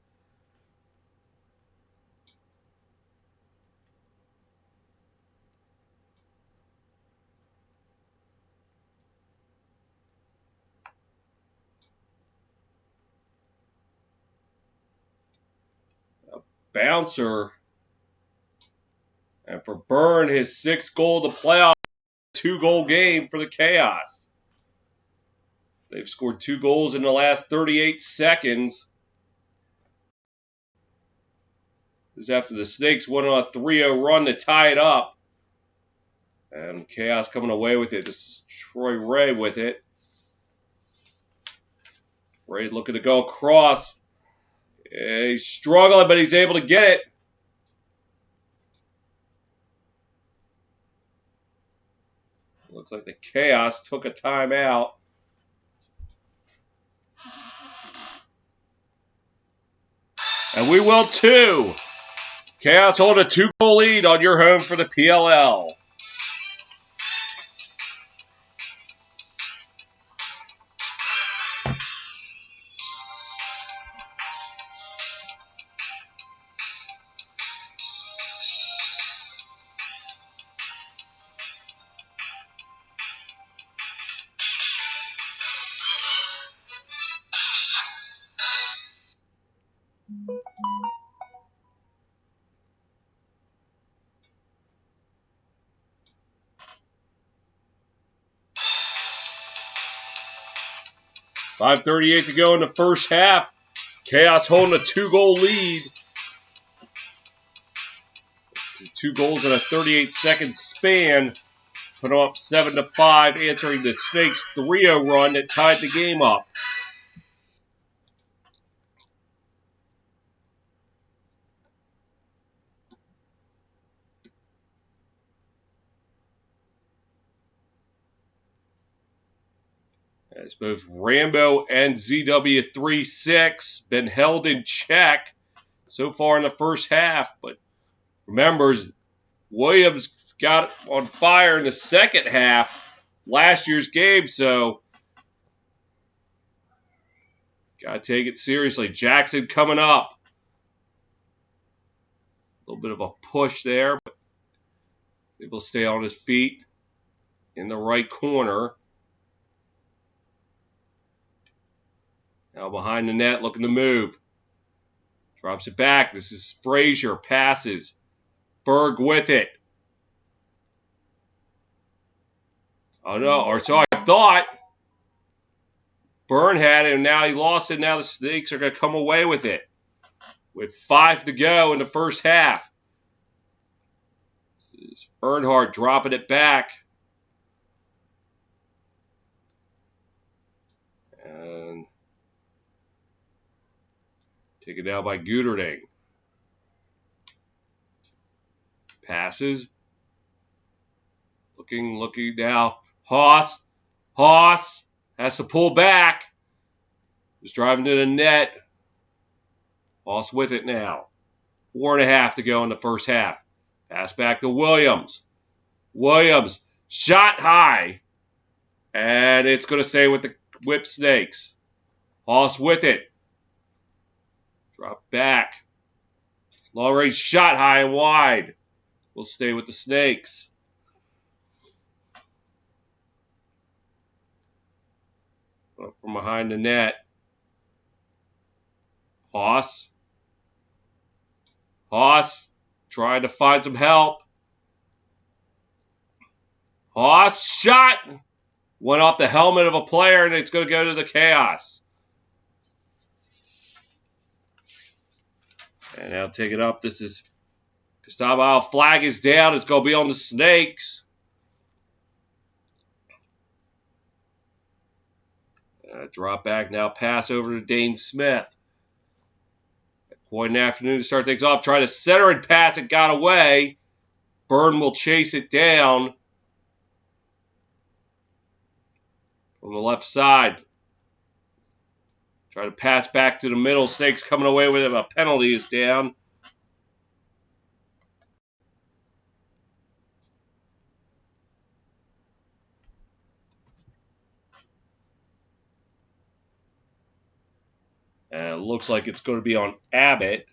A bouncer. And for Byrne, his 6th goal of the playoff, 2-goal game for the Chaos. They've scored 2 goals in the last 38 seconds. This is after the Snakes went on a 3-0 run to tie it up. And Chaos coming away with it. This is Troy Ray with it. Ray looking to go across. He's struggling, but he's able to get it. Looks like the Chaos took a timeout. And we will too. Chaos hold a 2-goal lead on your home for the PLL. .538 to go in the first half. Chaos holding a 2-goal lead. 2 goals in a 38-second span. Put them up 7-5, answering the Snakes' 3-0 run that tied the game up. As both Rambo and ZW36 been held in check so far in the first half. But remember, Williams got on fire in the second half last year's game, so got to take it seriously. Jackson coming up. A little bit of a push there, but able to stay on his feet in the right corner. Now behind the net, looking to move. Drops it back. This is Frazier. Passes. Berg with it. Oh no, or so I thought. Byrne had it, and now he lost it. Now the Snakes are going to come away with it. With 5 to go in the first half. Earnhardt dropping it back. And taken down by Gooderding. Passes. Looking now. Haas has to pull back. Just driving to the net. Haas with it now. 4.5 to go in the first half. Pass back to Williams. Williams, shot high. And it's going to stay with the Whipsnakes. Haas with it. Drop back. Long range shot high and wide. We'll stay with the Snakes. Up from behind the net. Haas trying to find some help. Haas shot. Went off the helmet of a player, and it's going to go to the chaos. And now take it up. This is Gustavo. Flag is down. It's going to be on the Snakes. Drop back now. Pass over to Dane Smith. Point in the afternoon to start things off. Try to center and pass. It got away. Byrne will chase it down from the left side. Try to pass back to the middle. Snakes coming away with it. A penalty is down. And it looks like it's going to be on Abbott.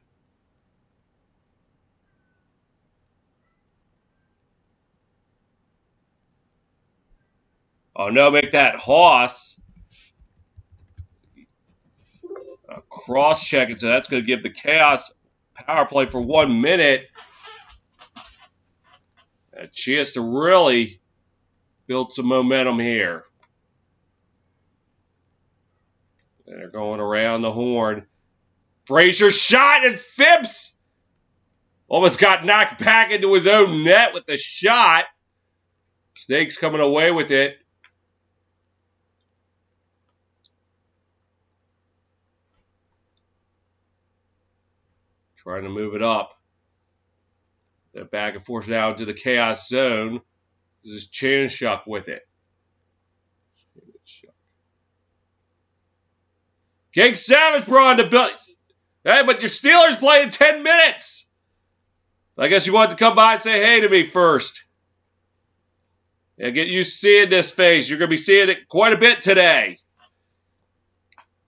Oh, no, make that Haas. Cross-check it, so that's going to give the Chaos power play for 1 minute. A chance to really build some momentum here. And they're going around the horn. Frazier shot and Phipps almost got knocked back into his own net with the shot. Snakes coming away with it. Trying to move it up. They're back and forth now into the chaos zone. This is Chanchuk with it. King Savage brought in the building. Hey, but your Steelers play in 10 minutes. I guess you wanted to come by and say hey to me first. Yeah, get used to seeing this face. You're going to be seeing it quite a bit today.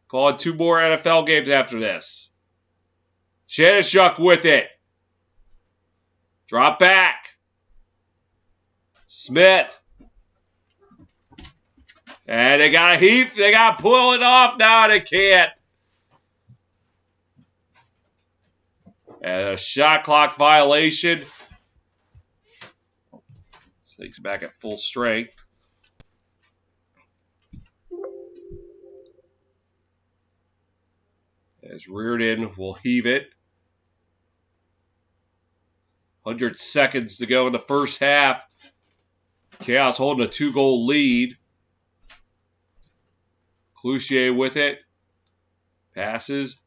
Calling 2 more NFL games after this. Chanchuk with it. Drop back. Smith. And they got a heat. They got to pull it off now. They can't. And a shot clock violation. Snakes back at full strength. As Reardon will heave it. 100 seconds to go in the first half. Chaos holding a 2-goal lead. Cloutier with it. Passes.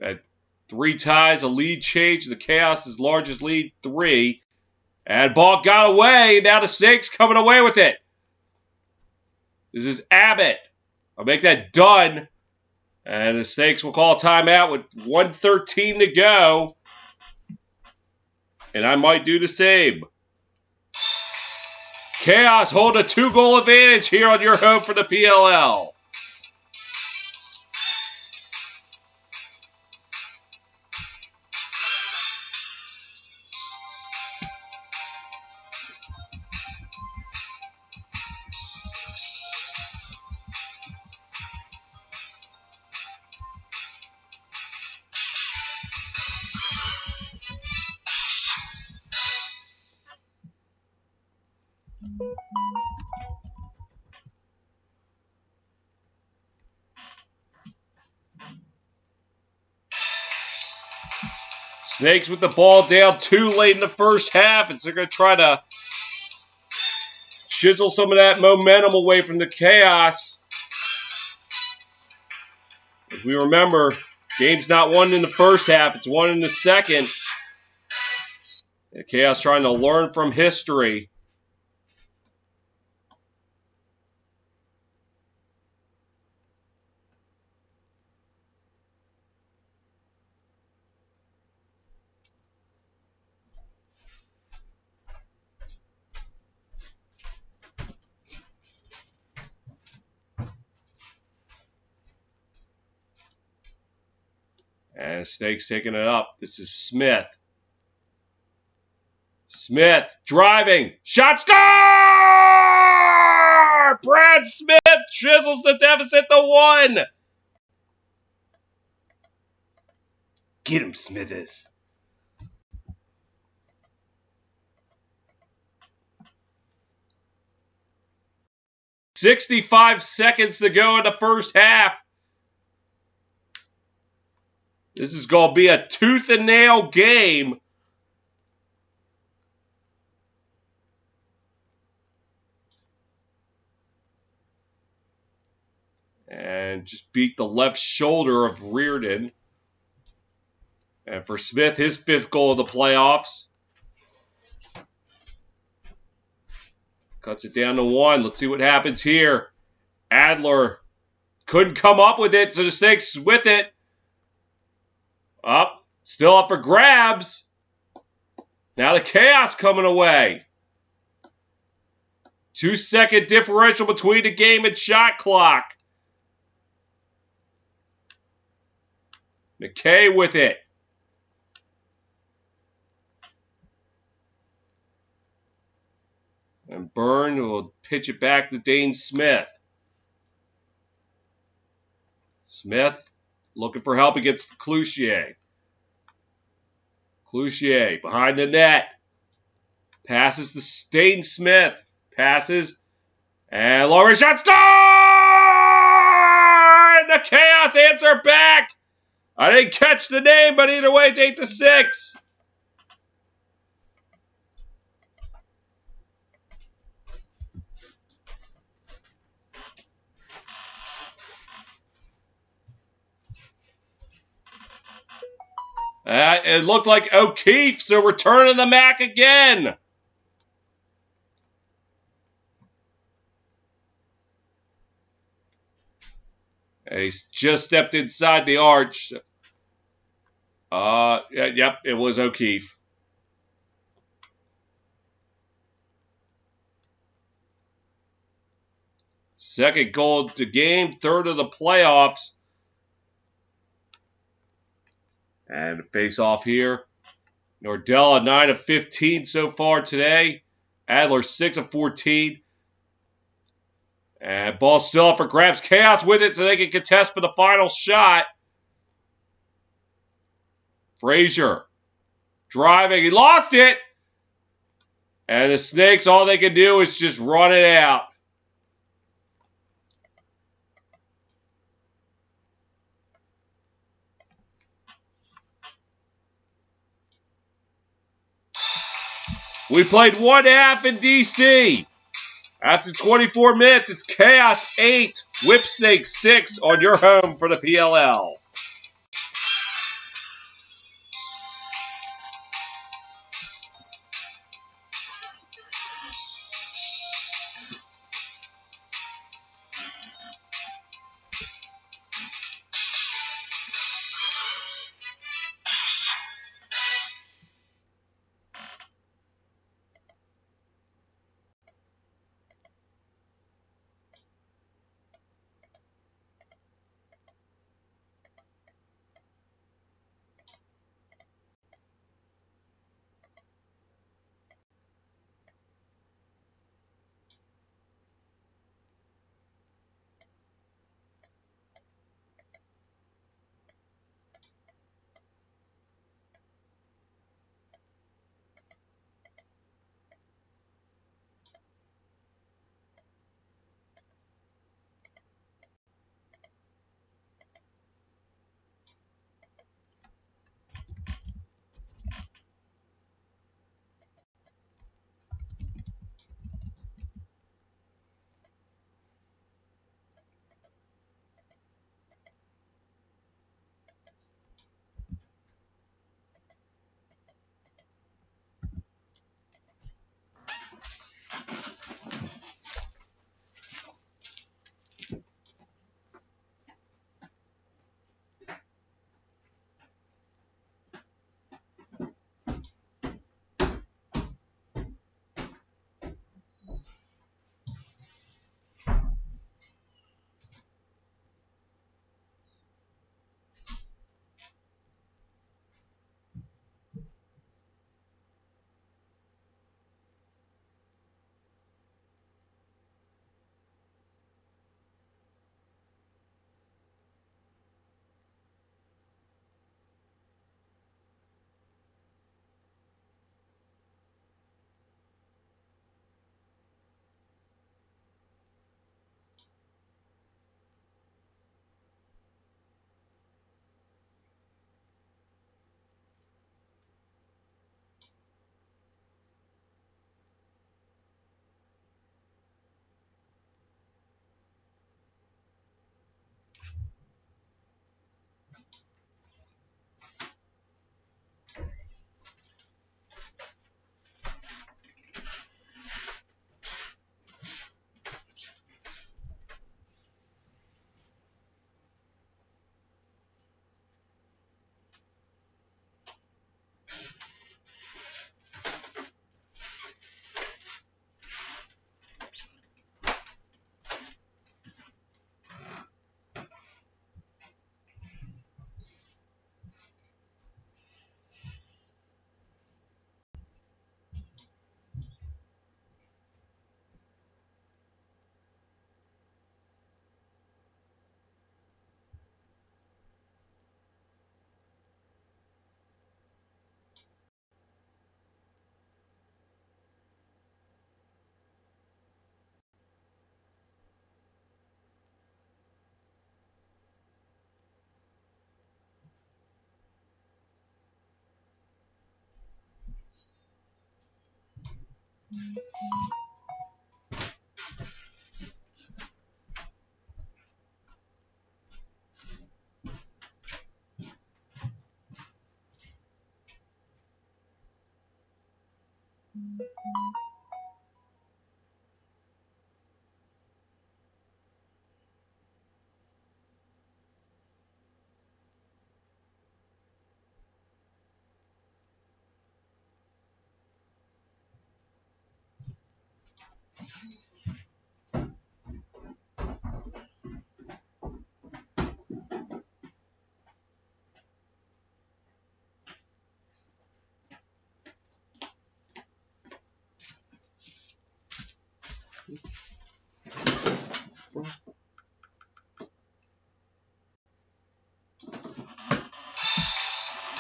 At 3 ties, a lead change. The Chaos' largest lead, 3. And ball got away. Now the Snakes coming away with it. This is Abbott. I'll make that done. And the Snakes will call timeout with 1:13 to go. And I might do the same. Chaos hold a 2-goal advantage here on your home for the PLL. Snakes with the ball down too late in the first half. They're going to try to chisel some of that momentum away from the Chaos. If we remember, game's not won in the first half. It's won in the second. The Chaos trying to learn from history. And Snakes taking it up. This is Smith. Smith driving. Shot star! Brad Smith chisels the deficit to 1. Get him, Smithers. "65 seconds to go in the first half. This is going to be a tooth and nail game. And just beat the left shoulder of Reardon. And for Smith, his 5th goal of the playoffs. Cuts it down to 1. Let's see what happens here. Adler couldn't come up with it, so the Snakes with it. Up, still up for grabs. Now the Chaos coming away. 2-second differential between the game and shot clock. McKay with it. And Byrne will pitch it back to Dane Smith. Smith looking for help against Cloutier. Cloutier behind the net. Passes to Dane Smith. Passes. And lower shot star! And the Chaos answer back. I didn't catch the name, but either way, it's 8-6. It looked like O'Keefe, so returning the Mac again. And he's just stepped inside the arch. Yep, it was O'Keefe. Second goal of the game, 3rd of the playoffs. And face off here. Nordella 9 of 15 so far today. Adler 6 of 14. And ball still up for grabs. Chaos with it so they can contest for the final shot. Frazier driving. He lost it. And the Snakes, all they can do is just run it out. We played 1 half in DC. After 24 minutes, it's Chaos 8, Whipsnakes 6 on your home for the PLL.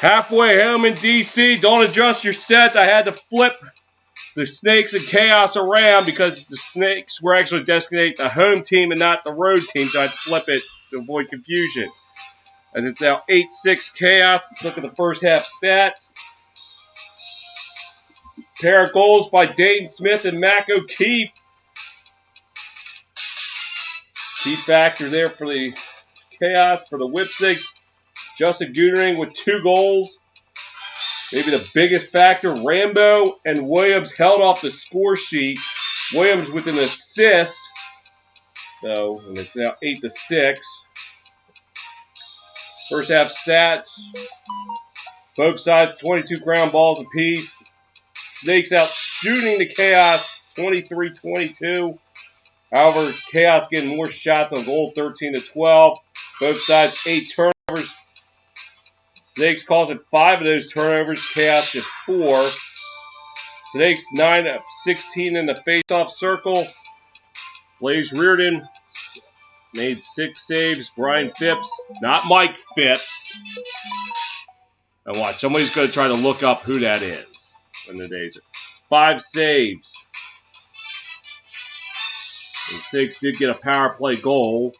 Halfway home in DC, don't adjust your sets. I had to flip the Snakes and Chaos around because the Snakes were actually designated the home team and not the road team, so I'd flip it to avoid confusion. And it's now 8-6 Chaos. Let's look at the first half stats. Pair of goals by Dayton Smith and Mac O'Keefe. Key factor there for the Chaos. For the Whipsnakes, Justin Goodring with 2 goals. Maybe the biggest factor, Rambo and Williams held off the score sheet. Williams with an assist. So, and it's now 8-6. First half stats. Both sides 22 ground balls apiece. Snakes out shooting the Chaos 23-22. However, Chaos getting more shots on goal 13-12. Both sides 8 turnovers. Snakes causing 5 of those turnovers. Chaos just 4. Snakes 9 of 16 in the face-off circle. Blaze Reardon made 6 saves. Brian Phipps, not Mike Phipps. And watch, somebody's going to try to look up who that is when the days are. 5 saves. And 6 did get a power play goal.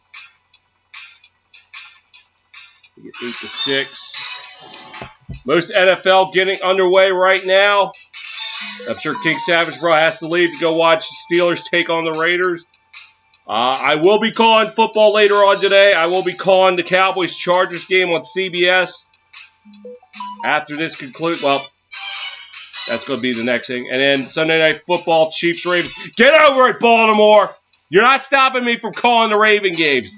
To get 8-6. Most NFL getting underway right now. I'm sure King Savage Bro has to leave to go watch the Steelers take on the Raiders. I will be calling football later on today. I will be calling the Cowboys-Chargers game on CBS. After this concludes, well, that's going to be the next thing. And then Sunday Night Football, Chiefs-Ravens. Get over it, Baltimore! You're not stopping me from calling the Raven games.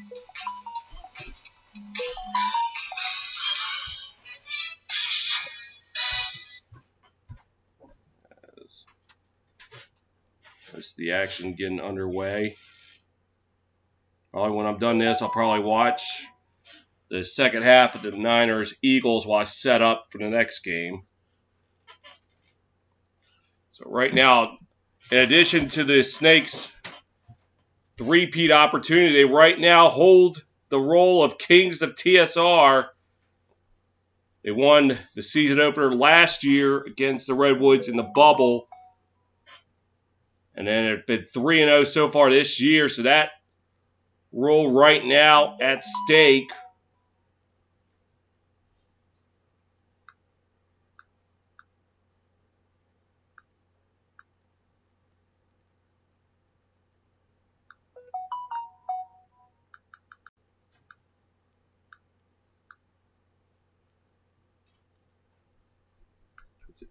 That's the action getting underway. Probably when I'm done this, I'll probably watch the second half of the Niners-Eagles while I set up for the next game. So right now, in addition to the Snakes' three-peat opportunity, they right now hold the role of kings of TSR. They won the season opener last year against the Redwoods in the bubble. And then it's been 3-0 so far this year, so that role right now at stake.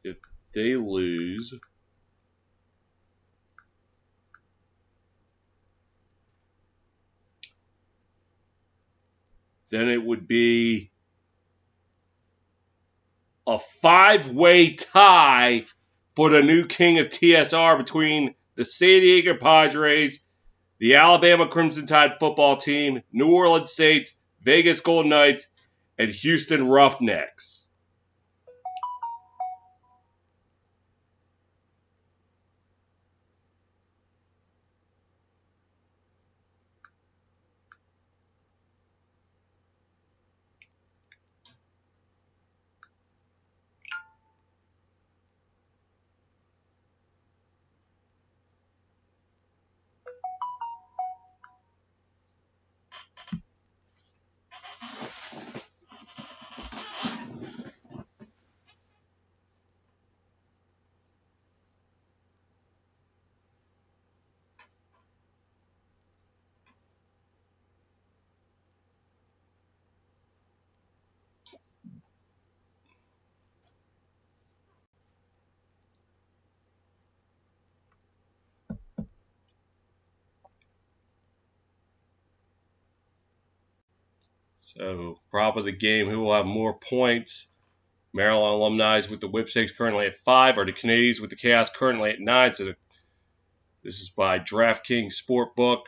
If they lose, then it would be a 5-way tie for the new king of TSR between the San Diego Padres, the Alabama Crimson Tide football team, New Orleans Saints, Vegas Golden Knights, and Houston Roughnecks. So, prop of the game, who will have more points? Maryland alumni with the Whipsnakes currently at 5, or the Canadians with the Chaos currently at 9. So, this is by DraftKings Sportbook.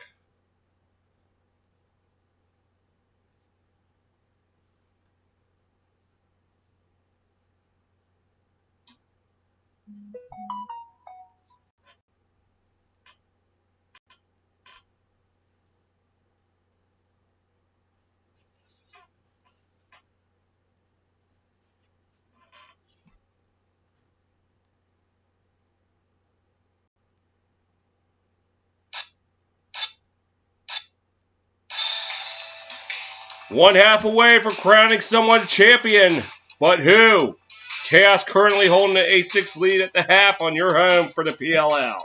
One half away from crowning someone champion. But who? Chaos currently holding an 8-6 lead at the half on your home for the PLL.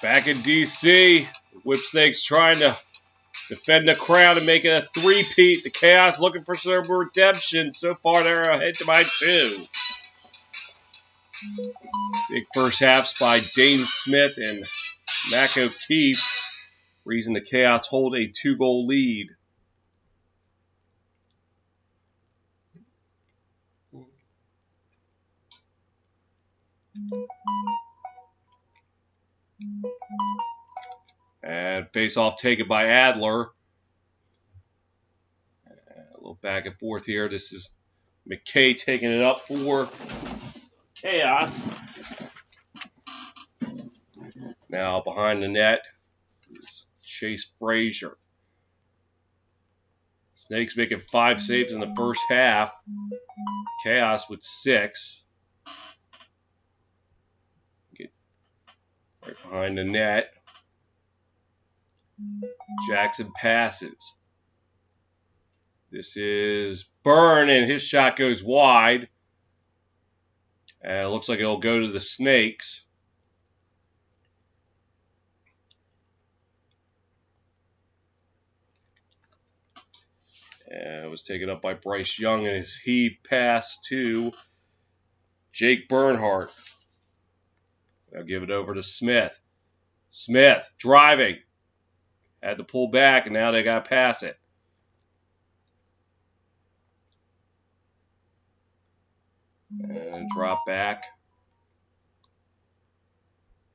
Back in D.C., Whipsnakes trying to defend the crown and make it a three-peat. The Chaos looking for some redemption. So far, they're ahead by 2. Big first halves by Dane Smith and Mac O'Keefe. Reason the Chaos hold a 2-goal lead. And face-off taken by Adler. A little back and forth here. This is McKay taking it up for Chaos. Now behind the net is Chase Frazier. Snakes making 5 saves in the first half. Chaos with 6. Get right behind the net. Jackson passes. This is Byrne, and his shot goes wide. It looks like it'll go to the Snakes. It was taken up by Bryce Young, and his heave pass to Jake Bernhardt. I'll give it over to Smith. Smith driving. Had to pull back, and now they got to pass it. And drop back.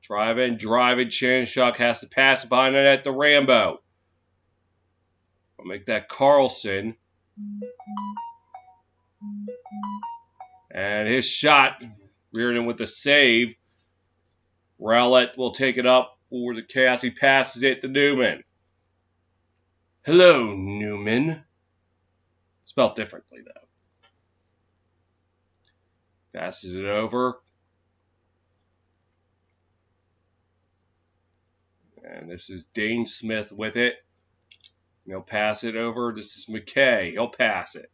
Driving. Chanchuk has to pass it behind the net to Rambo. I'll make that Carlson. And his shot, Reardon with the save. Rowlett will take it up for the Chaos. He passes it to Newman. Hello, Newman. Spelled differently, though. Passes it over. And this is Dane Smith with it. He'll pass it over. This is McKay. He'll pass it.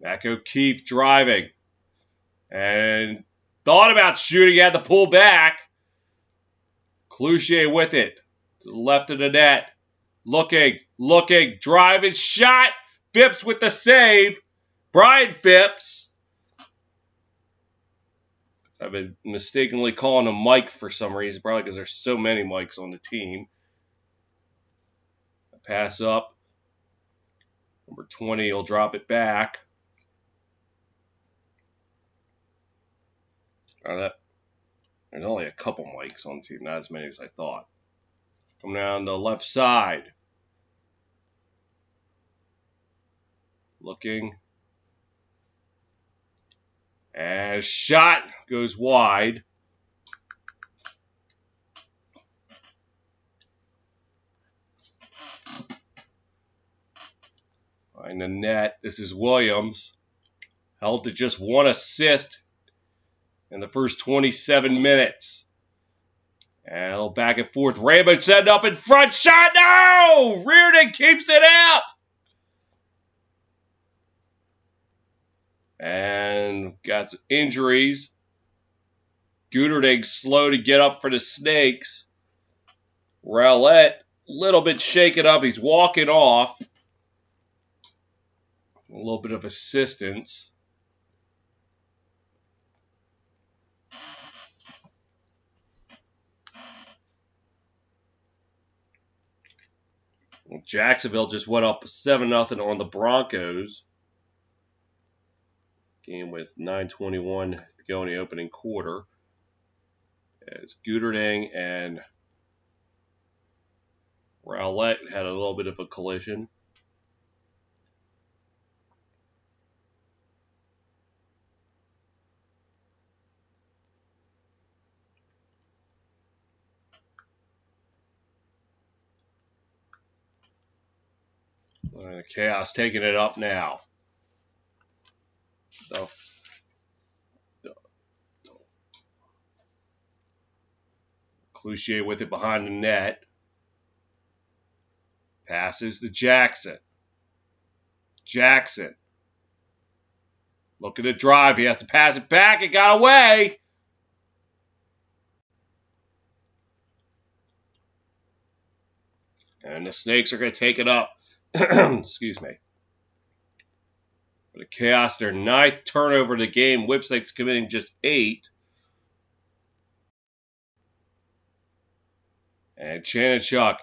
Back O'Keefe driving. And thought about shooting. Had to pull back. Cloutier with it. To the left of the net. Looking. Driving. Shot. Phipps with the save. Brian Phipps. I've been mistakenly calling him Mike for some reason, probably because there's so many Mikes on the team. Pass up. Number 20 will drop it back. There's only a couple Mikes on the team, not as many as I thought. Come down the left side. Looking. And shot goes wide. Behind the net, this is Williams. Held to just 1 assist in the first 27 minutes. And a little back and forth. Rambo set up in front. Shot! No! Reardon keeps it out! And got some injuries. Gooderding slow to get up for the Snakes. Rowlett, a little bit shaken up. He's walking off. A little bit of assistance. Jacksonville just went up 7-0 on the Broncos. Game with 9:21 to go in the opening quarter. It's Gooderding and Rowlett had a little bit of a collision. Chaos taking it up now. Cloutier with it behind the net. Passes to Jackson. Jackson. Looking to drive. He has to pass it back. It got away. And the Snakes are going to take it up. Excuse me. For the Chaos, their 9th turnover of the game. Whipsnakes committing just 8. And Chanachuk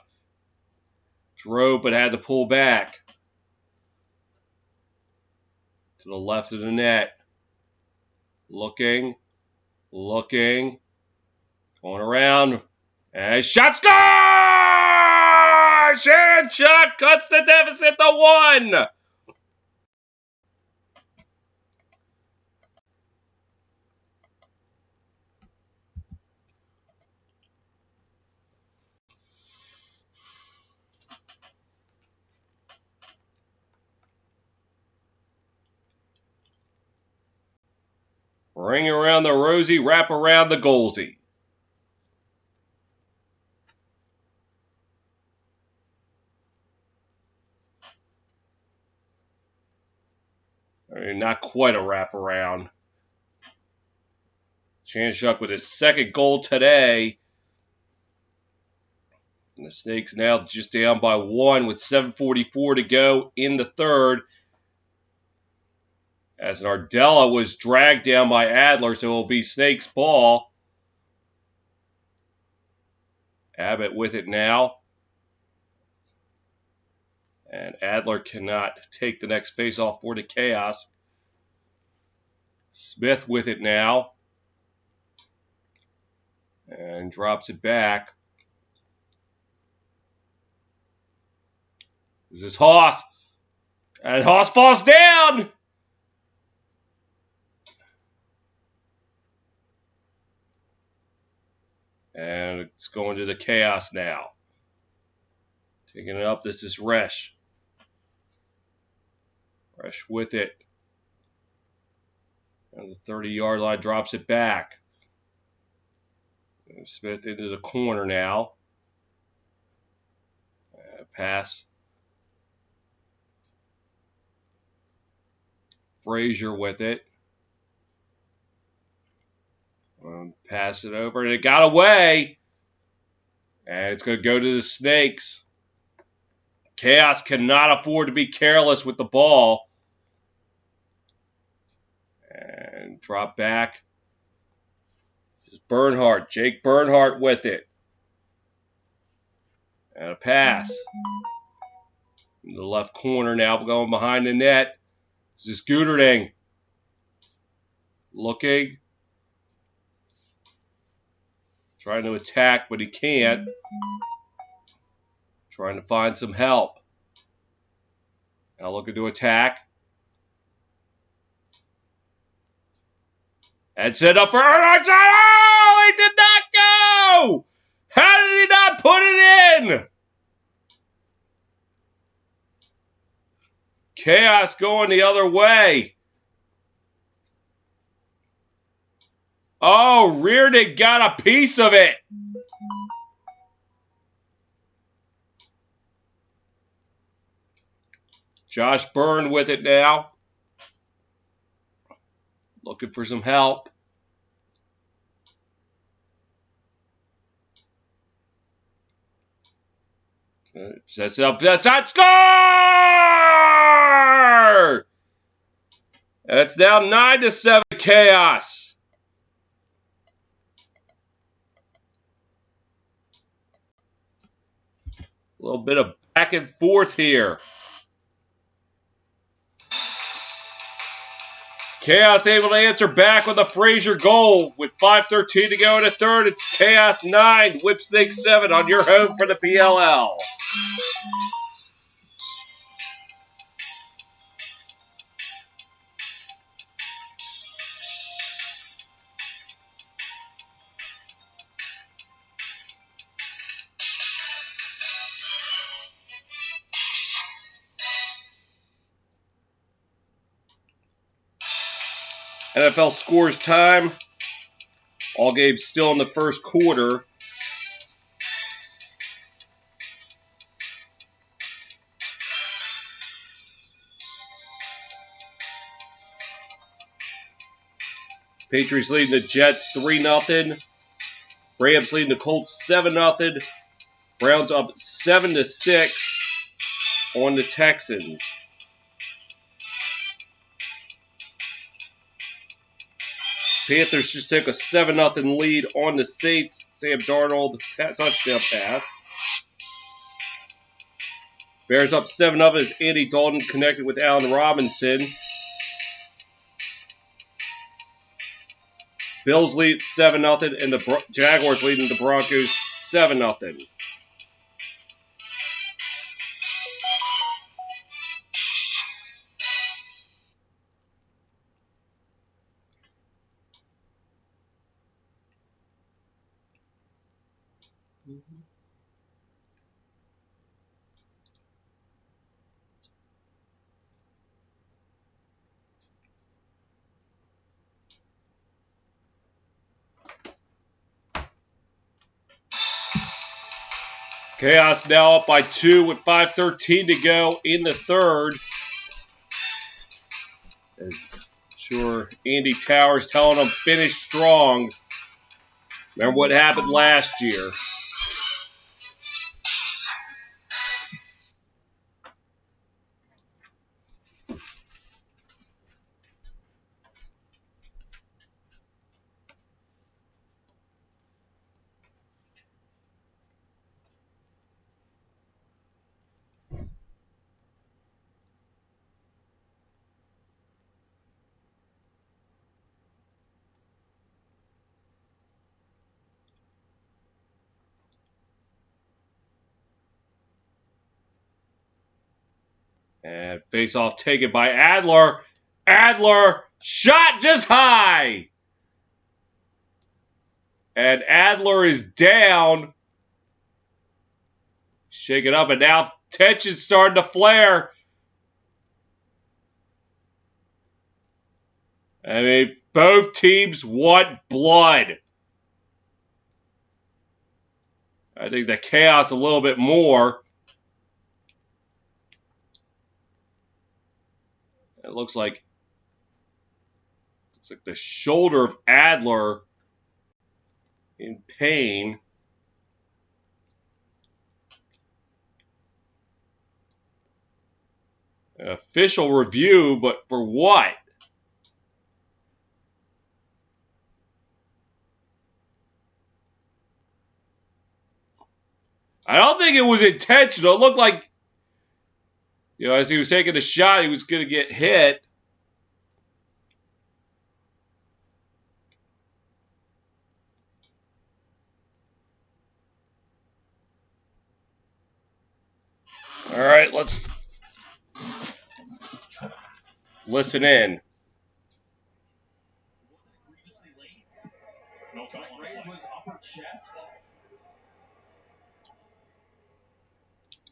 drove but had to pull back. To the left of the net. Looking. Going around. And shot score! Chanachuk cuts the deficit to 1. Ring around the rosy, wrap around the goalsy. I mean, not quite a wraparound. Chanchuk with his second goal today. And the Snakes now just down by 1 with 7:44 to go in the third. As Nardella was dragged down by Adler, so it will be Snakes' ball. Abbott with it now. And Adler cannot take the next face-off for the Chaos. Smith with it now. And drops it back. This is Haas. And Haas falls down! And it's going to the Chaos now. Taking it up, this is Resch. Resch with it. And the 30-yard line drops it back. And Smith into the corner now. Pass. Frazier with it. Pass it over, and it got away. And it's going to go to the Snakes. Chaos cannot afford to be careless with the ball. And drop back. This is Bernhardt. Jake Bernhardt with it. And a pass. In the left corner now, going behind the net. This is Guderding. Looking. Trying to attack, but he can't. Trying to find some help. Now looking to attack. And set up for Erdogan. Oh, he did not go! How did he not put it in? Chaos going the other way. Oh, Reardon got a piece of it. Josh Byrne with it now. Looking for some help. Sets up. That's not score! It's now 9-7 Chaos. A little bit of back and forth here. Chaos able to answer back with a Frazier goal with 5:13 to go in the third. It's Chaos 9, Whipsnakes 7 on your home for the PLL. NFL scores time. All games still in the first quarter. Patriots leading the Jets 3-0. Rams leading the Colts 7-0. Browns up 7-6 on the Texans. Panthers just took a 7-0 lead on the Saints. Sam Darnold touchdown pass. Bears up 7-0 as Andy Dalton connected with Allen Robinson. Bills lead 7-0 and the Jaguars leading the Broncos 7-0. Chaos now up by 2 with 5:13 to go in the third. As sure Andy Towers telling them finish strong. Remember what happened last year. And face-off taken by Adler. Adler shot just high. And Adler is down. Shake it up, and now tension's starting to flare. I mean, both teams want blood. I think the Chaos a little bit more. It looks like the shoulder of Adler in pain. An official review, but for what? I don't think it was intentional. It looked like, you know, as he was taking the shot, he was going to get hit. All right, let's listen in.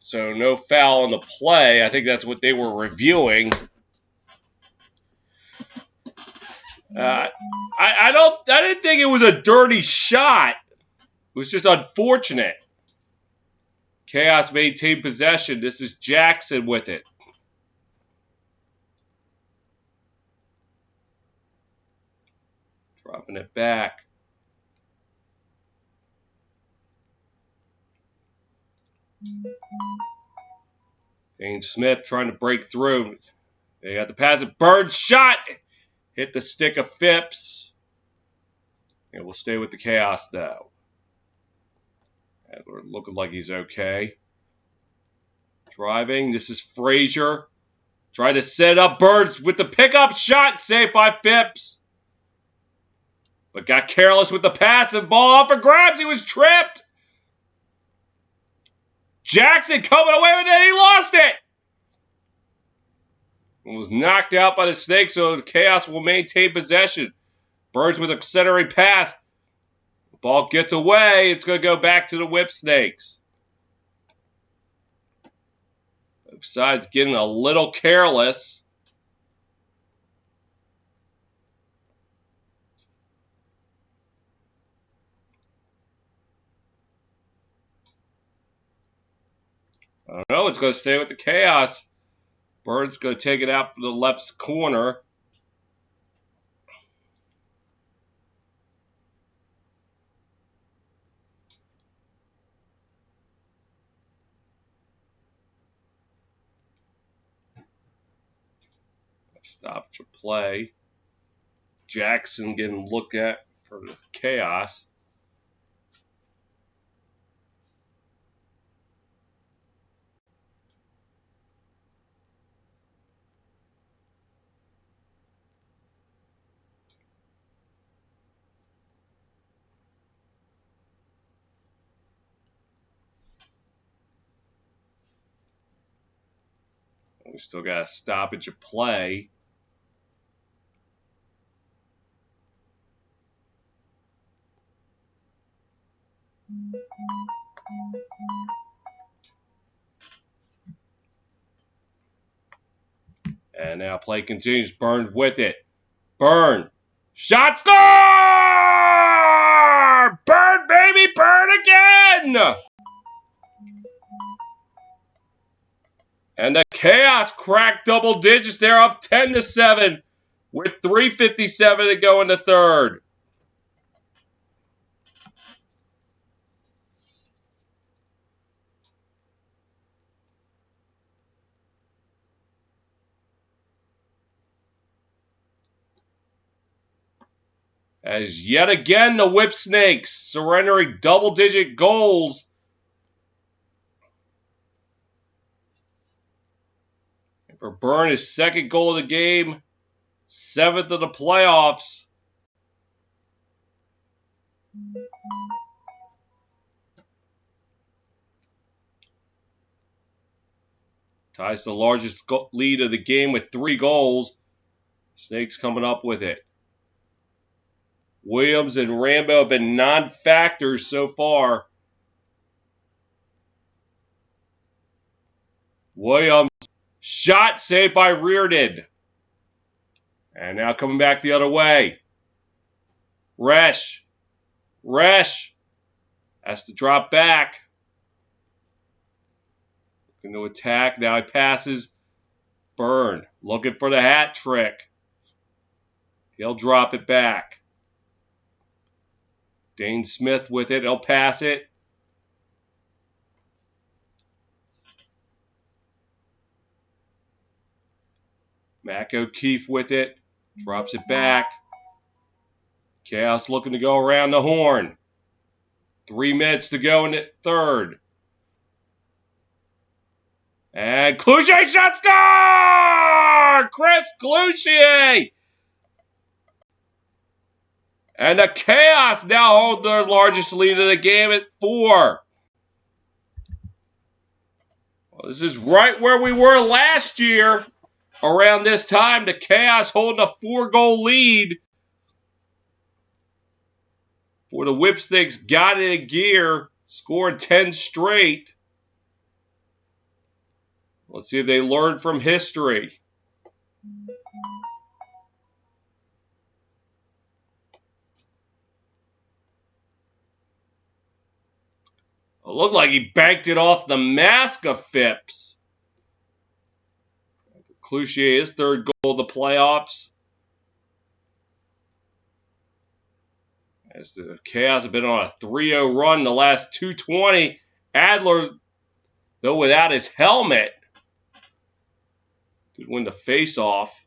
So no foul on the play. I think that's what they were reviewing. I didn't think it was a dirty shot. It was just unfortunate. Chaos maintained possession. This is Jackson with it. Dropping it back. Dane Smith trying to break through. They got the pass. Bird shot. Hit the stick of Phipps. And we'll stay with the Chaos now. Adler looking like he's okay. Driving. This is Frazier. Trying to set up Birds with the pickup shot. Saved by Phipps. But got careless with the pass and ball off for grabs. He was tripped. Jackson coming away with it. He lost it. And was knocked out by the Snakes, so the Chaos will maintain possession. Birds with a centering pass. The ball gets away. It's going to go back to the Whipsnakes. Both sides getting a little careless. I don't know. It's going to stay with the Chaos. Bird's going to take it out from the left corner. Stop to play. Jackson getting looked at for the Chaos. We still got a stoppage of play. And now play continues. Burns with it. Burn. Shot score! Burn, baby, burn again! And the Chaos cracked double digits. They're up 10-7 with 3:57 to go in the third. As yet again, the Whipsnakes surrendering double-digit goals. For Byrne, his second goal of the game, 7th of the playoffs. Ties the largest lead of the game with 3 goals. Snakes coming up with it. Williams and Rambo have been non-factors so far. Williams, shot saved by Reardon. And now coming back the other way. Resch has to drop back. Looking to attack. Now he passes. Byrne looking for the hat trick. He'll drop it back. Dane Smith with it. He'll pass it. Mac O'Keefe with it. Drops it back. Chaos looking to go around the horn. 3 minutes to go in the third. And Cloutier shot score! Chris Cloutier! And the Chaos now hold their largest lead of the game at 4. Well, this is right where we were last year. Around this time, the Chaos holding a 4-goal lead. For the Whipsnakes got it in gear, scored 10 straight. Let's see if they learn from history. It looked like he banked it off the mask of Phipps. Cloutier, his 3rd goal of the playoffs. As the Chaos have been on a 3-0 run the last 220. Adler, though without his helmet, did win the face-off.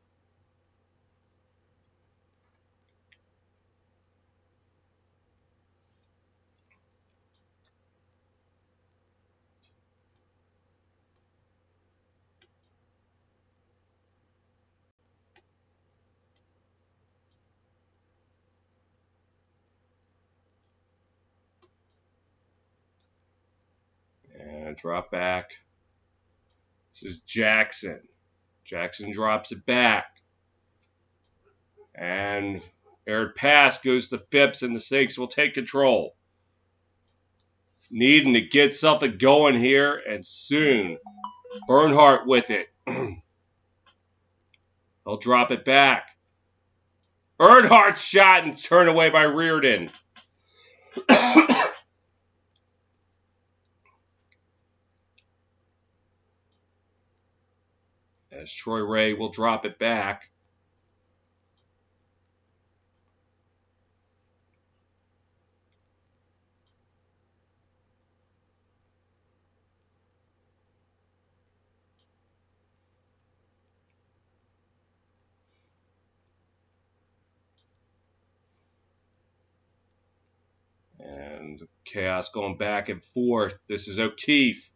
And drop back. This is Jackson. Jackson drops it back. And aired pass goes to Phipps, and the Snakes will take control. Needing to get something going here, and soon. Bernhardt with it. He'll drop it back. Earnhardt shot and turned away by Reardon. As Troy Ray will drop it back. And Chaos going back and forth. This is O'Keefe.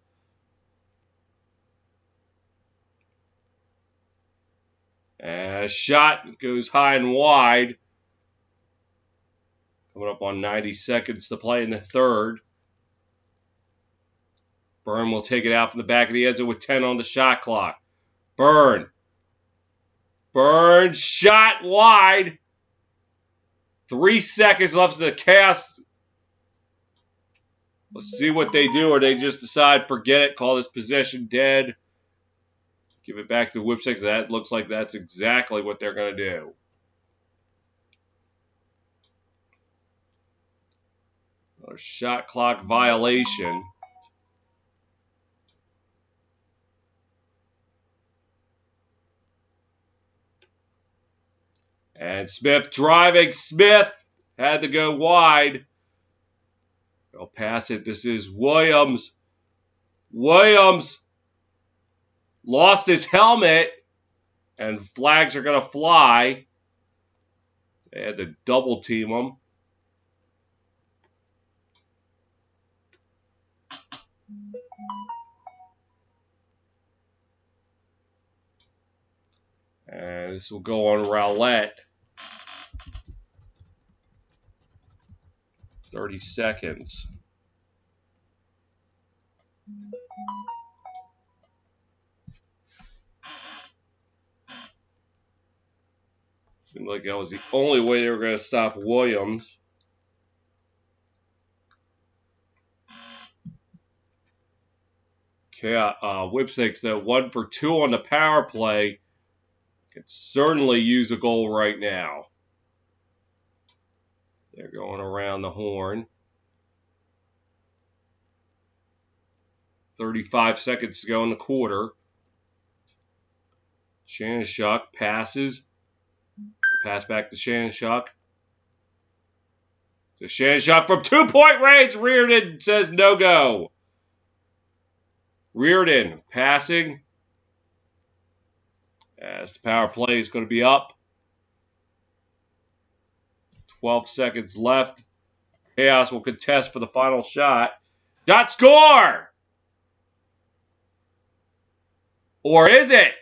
And a shot goes high and wide. Coming up on 90 seconds to play in the third. Byrne will take it out from the back of the end zone with 10 on the shot clock. Byrne shot wide. 3 seconds left to the Chaos. Let's see what they do, or they just decide, forget it, call this possession dead. Give it back to the Whipsnakes. That looks like that's exactly what they're going to do. Another shot clock violation. And Smith driving. Smith had to go wide. They'll pass it. This is Williams. Williams lost his helmet, and flags are going to fly. They had to double team him. And this will go on roulette. 30 seconds. Seemed like that was the only way they were going to stop Williams. Okay, Whipsnakes, 1 for 2 on the power play. Could certainly use a goal right now. They're going around the horn. 35 seconds to go in the quarter. Shanishuk passes. Pass back to Shanishuk. So Shanishuk from 2-point range. Reardon says no go. Reardon passing. As the power play is going to be up. 12 seconds left. Chaos will contest for the final shot. Shot score! Or is it?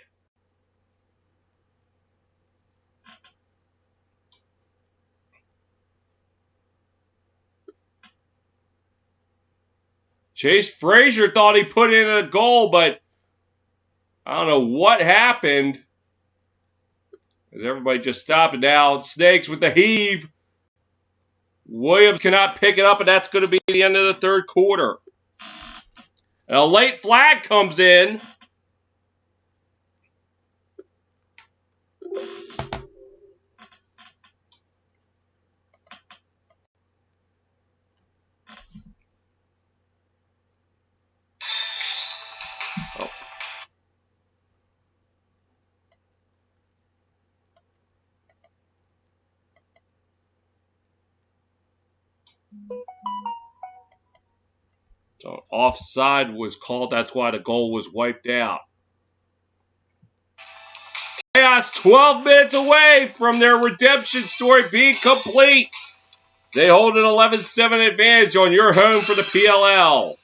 Chase Frazier thought he put in a goal, but I don't know what happened. Everybody just stopped it now. Snakes with the heave. Williams cannot pick it up, and that's going to be the end of the third quarter. And a late flag comes in. Oh. So offside was called. That's why the goal was wiped out. Chaos 12 minutes away from their redemption story being complete. They hold an 11-7 advantage on your home for the PLL.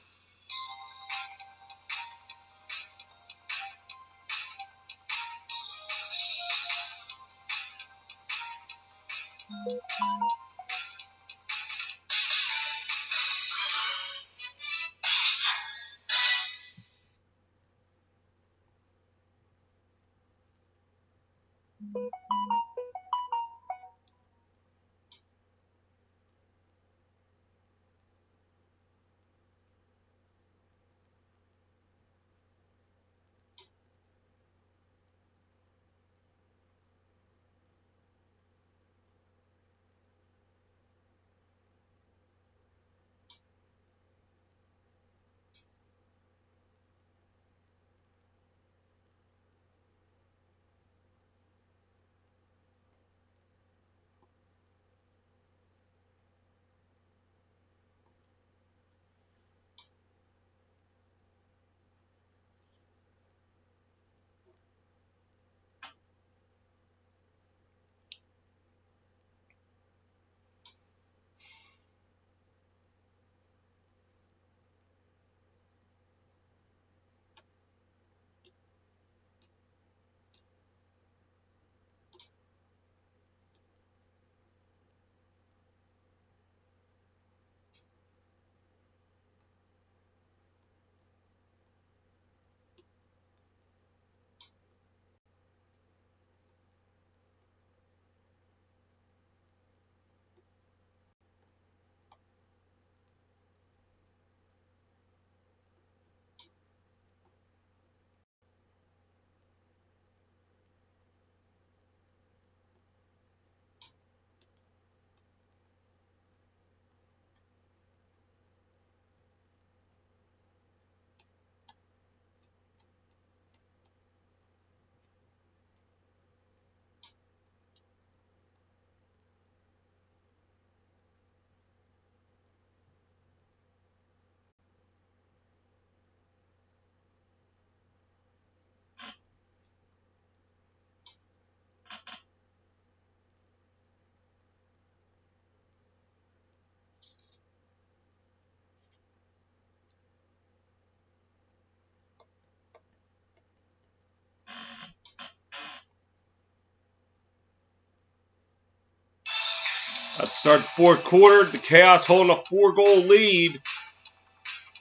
At the start of the fourth quarter, the Chaos holding a 4-goal lead.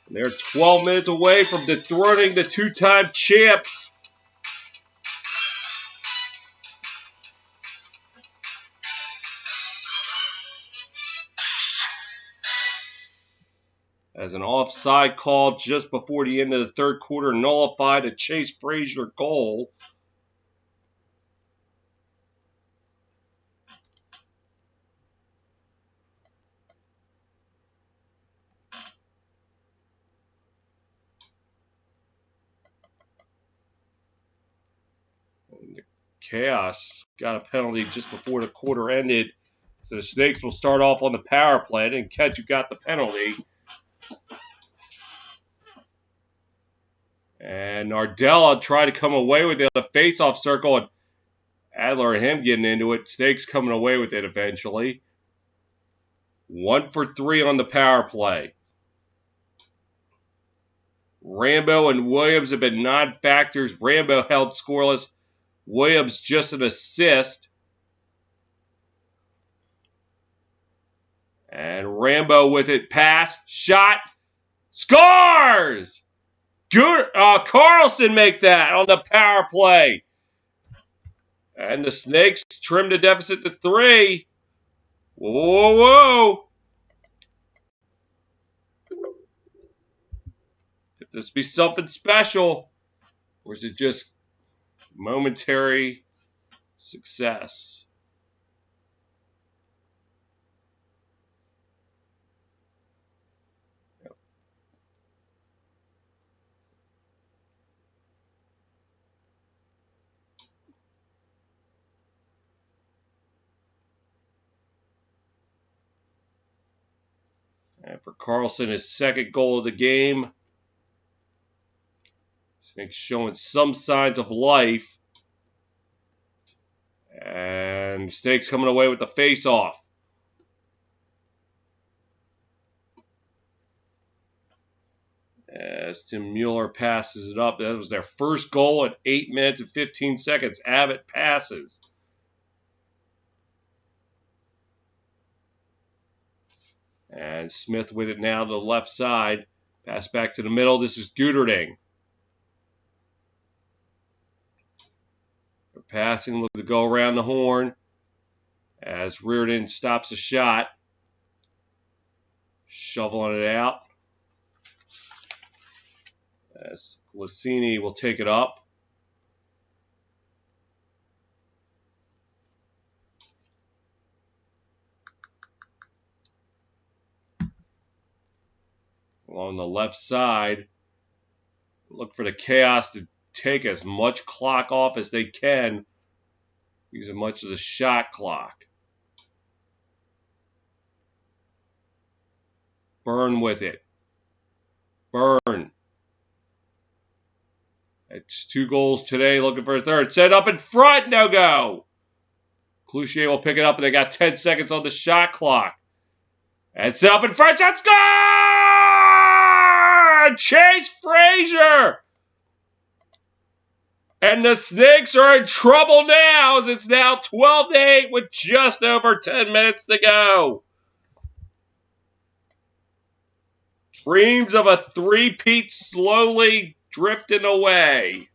And they're 12 minutes away from dethroning the two-time champs. As an offside call just before the end of the third quarter nullified a Chase Frazier goal. And the Chaos got a penalty just before the quarter ended. So the Snakes will start off on the power play, and Ketchu got the penalty. And Nardella tried to come away with it on the face-off circle, and Adler and him getting into it. Snakes coming away with it eventually. 1 for 3 on the power play. Rambo and Williams have been non-factors. Rambo held scoreless. Williams just an assist. And Rambo with it. Pass. Shot. Scores! Good. Carlson make that on the power play. And the Snakes trim the deficit to 3. Whoa, whoa, whoa. Could this be something special? Or is it just momentary success? And for Carlson, his second goal of the game. Snakes showing some signs of life. And Snakes coming away with the face-off. As Tim Mueller passes it up. That was their first goal at 8 minutes and 15 seconds. Abbott passes. And Smith with it now to the left side. Pass back to the middle. This is Guderding. They're passing, looking to go around the horn. As Reardon stops a shot. Shoveling it out. As Lassini will take it up. Along the left side, look for the Chaos to take as much clock off as they can. Use as much of the shot clock. Burn with it. Burn. It's 2 goals today, looking for a third. Set up in front, no go. Cloutier will pick it up, and they got 10 seconds on the shot clock. And set up in front, shot score! Chase Frazier! And the Snakes are in trouble now, as it's now 12-8 with just over 10 minutes to go. Dreams of a three-peat slowly drifting away.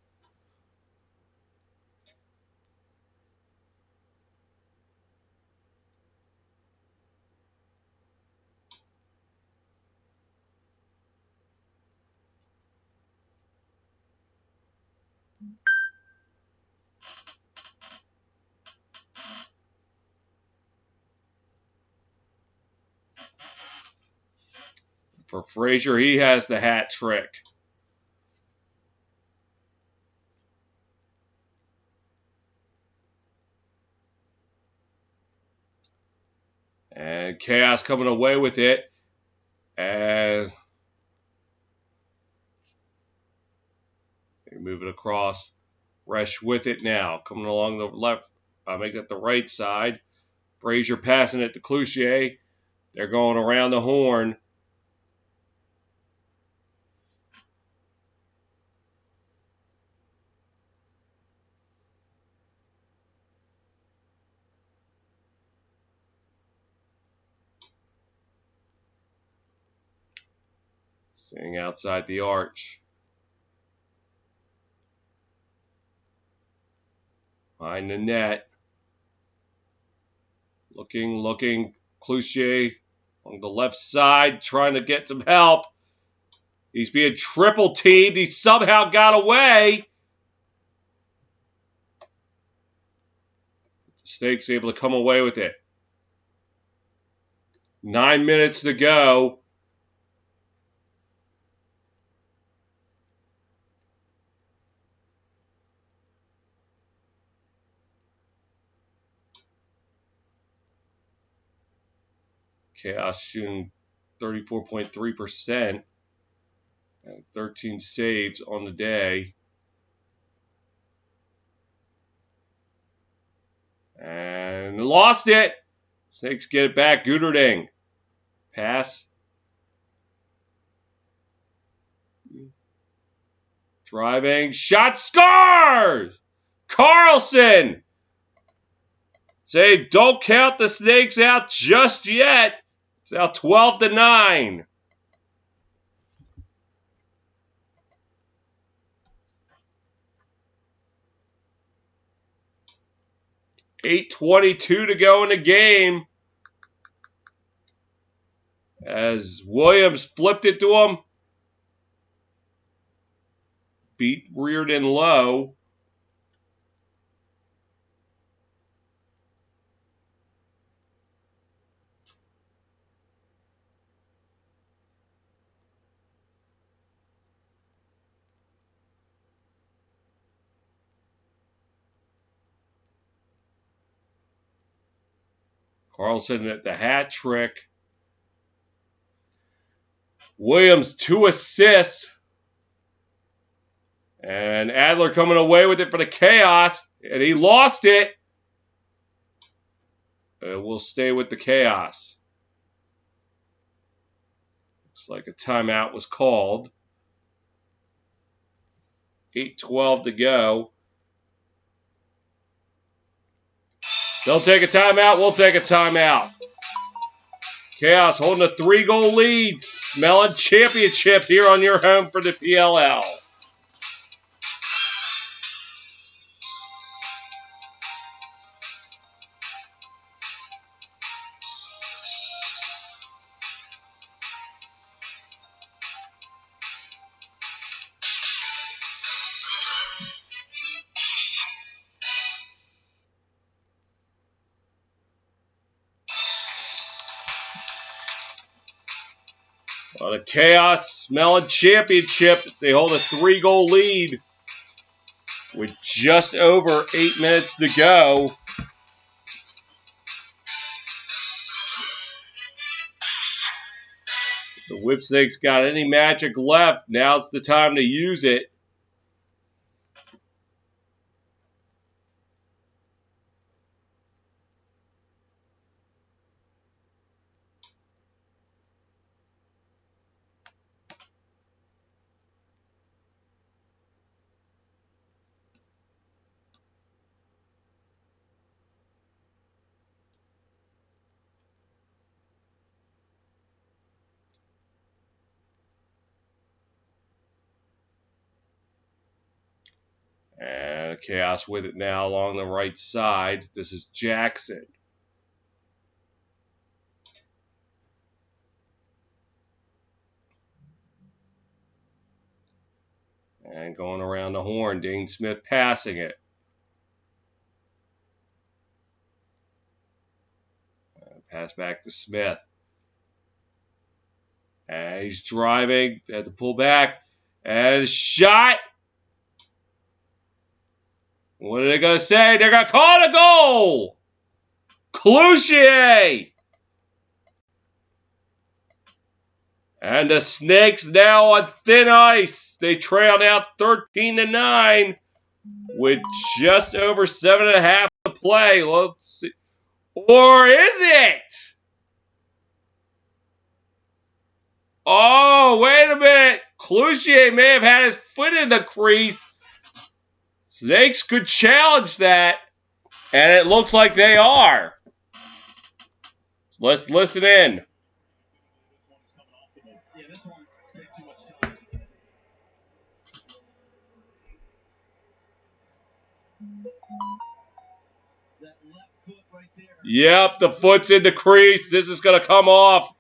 For Frazier, he has the hat trick. And Chaos coming away with it. And they move it across. Resch with it now. Coming along the left. Make it the right side. Frazier passing it to Cloutier. They're going around the horn. Staying outside the arch. Behind the net. Looking. Cloutier on the left side, trying to get some help. He's being triple teamed. He somehow got away. Snakes able to come away with it. 9 minutes to go. Chaos shooting 34.3% and 13 saves on the day. And lost it. Snakes get it back. Guderding. Pass. Driving. Shot scores! Carlson! Say, don't count the Snakes out just yet. It's now 12-9. .8:22 to go in the game. As Williams flipped it to him. Beat Reardon low. Carlson at the hat trick. Williams 2 assists. And Adler coming away with it for the Chaos. And he lost it. We'll stay with the Chaos. Looks like a timeout was called. 8:12 to go. They'll take a timeout. We'll take a timeout. Chaos holding a 3-goal lead. Smelling championship here on your home for the PLL. The Chaos smelling championship. They hold a 3-goal lead with just over 8 minutes to go. If the Whipsnakes got any magic left, now's the time to use it. And Chaos with it now along the right side. This is Jackson. And going around the horn, Dane Smith passing it. Pass back to Smith. And he's driving. Had to pull back. And shot. What are they going to say? They're going to call it a goal. Cloutier. And the Snakes now on thin ice. They trail now 13-9 with just over 7.5 to play. Let's see. Or is it? Oh, wait a minute. Cloutier may have had his foot in the crease. Snakes could challenge that, and it looks like they are. Let's listen in. Yep, the foot's in the crease. This is going to come off.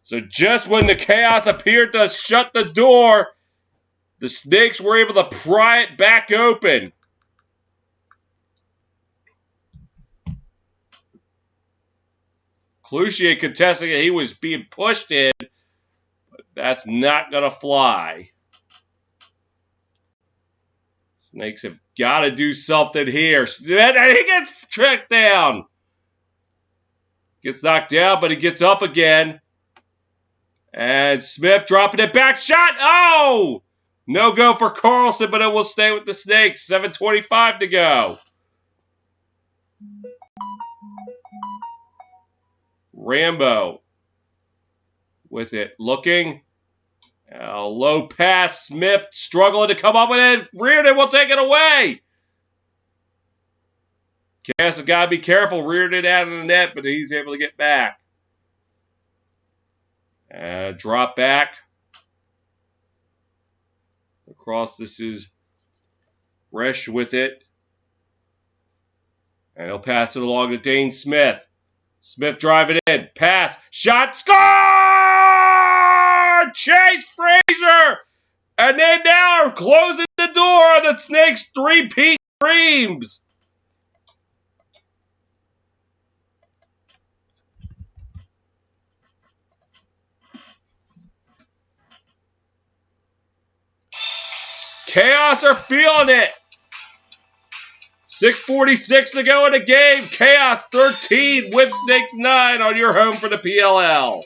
So just when the chaos appeared to shut the door, the Snakes were able to pry it back open. Cloutier contesting it. He was being pushed in, but that's not going to fly. Snakes have got to do something here. And he gets tricked down. Gets knocked down, but he gets up again. And Smith dropping it back. Shot! Oh! No go for Carlson, but it will stay with the Snakes. 7:25 to go. Rambo with it. Looking. A low pass. Smith struggling to come up with it. Reardon will take it away. Cass has got to be careful. Reardon out of the net, but he's able to get back. Drop back. Across, this is Resch with it. And he'll pass it along to Dane Smith. Smith driving in. Pass. Shot. Score! Chase Frazier! And they now are closing the door on the Snakes' three-peat dreams. Chaos are feeling it. 6:46 to go in the game. Chaos 13, Whipsnakes 9 on your home for the PLL.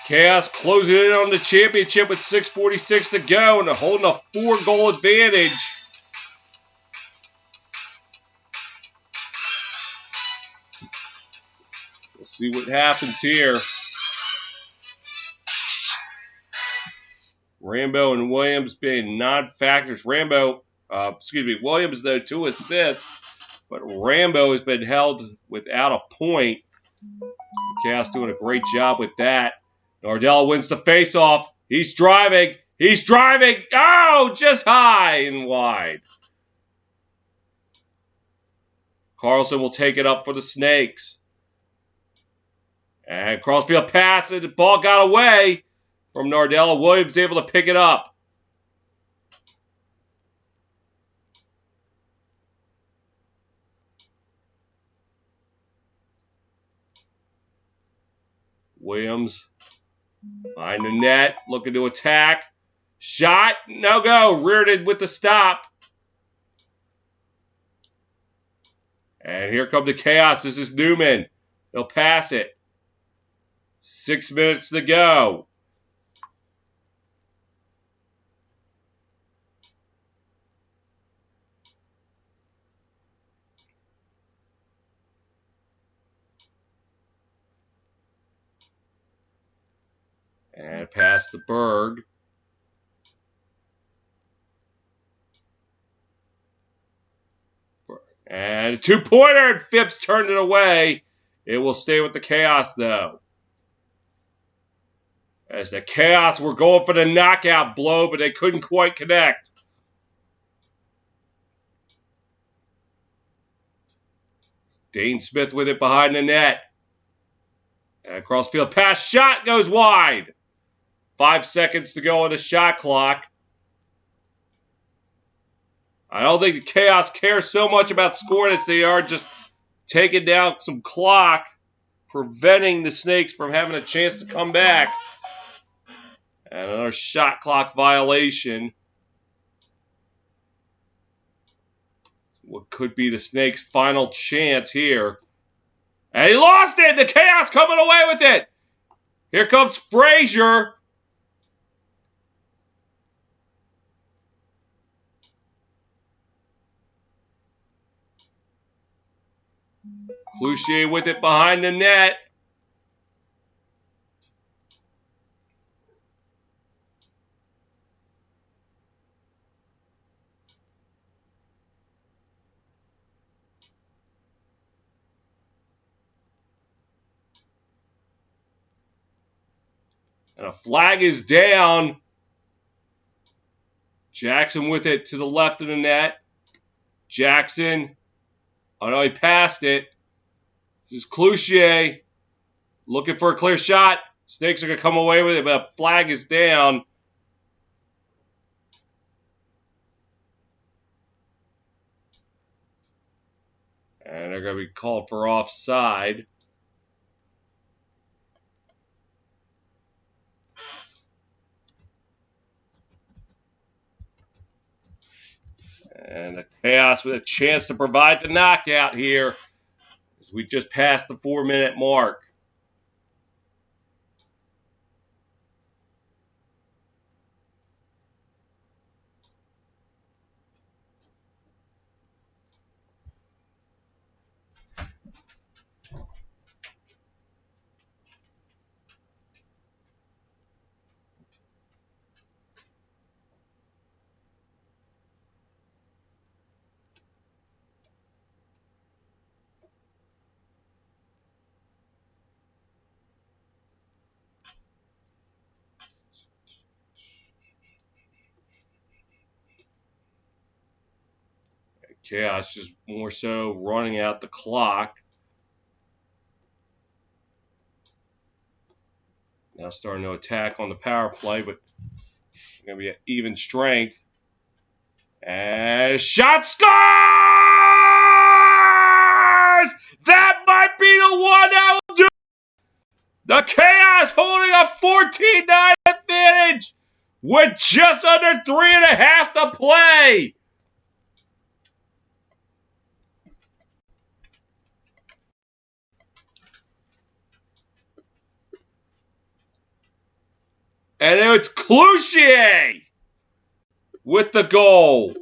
Chaos closing in on the championship with 6:46 to go and holding a 4-goal advantage. We'll see what happens here. Rambo and Williams being non-factors. Williams though 2 assists, but Rambo has been held without a point. Chaos doing a great job with that. Nardella wins the face-off. He's driving. He's driving. Oh, just high and wide. Carlson will take it up for the Snakes. And Crossfield pass, and the ball got away from Nardella. Williams able to pick it up. Williams behind the net, looking to attack. Shot, no go. Reardon with the stop. And here comes the chaos. This is Newman. They'll pass it. 6 minutes to go. And pass to Berg. And a 2-pointer, and Phipps turned it away. It will stay with the chaos, though. As the Chaos were going for the knockout blow, but they couldn't quite connect. Dane Smith with it behind the net. And crossfield pass shot goes wide. 5 seconds to go on the shot clock. I don't think the Chaos care so much about scoring as they are just taking down some clock, preventing the Snakes from having a chance to come back. And another shot clock violation. What could be the Snakes' final chance here. And he lost it! The Chaos coming away with it! Here comes Frazier. Cloutier with it behind the net. And a flag is down. Jackson with it to the left of the net. Jackson. Oh no, he passed it. This is Cloutier looking for a clear shot. Snakes are going to come away with it, but a flag is down. And they're going to be called for offside. And the Chaos with a chance to provide the knockout here as we just passed the 4-minute mark. Chaos just more so running out the clock. Now starting to attack on the power play, but going to be an even strength. And shot scores! That might be the one that will do it! The Chaos holding a 14-9 advantage with just under 3.5 to play. And it's Cloutier with the goal.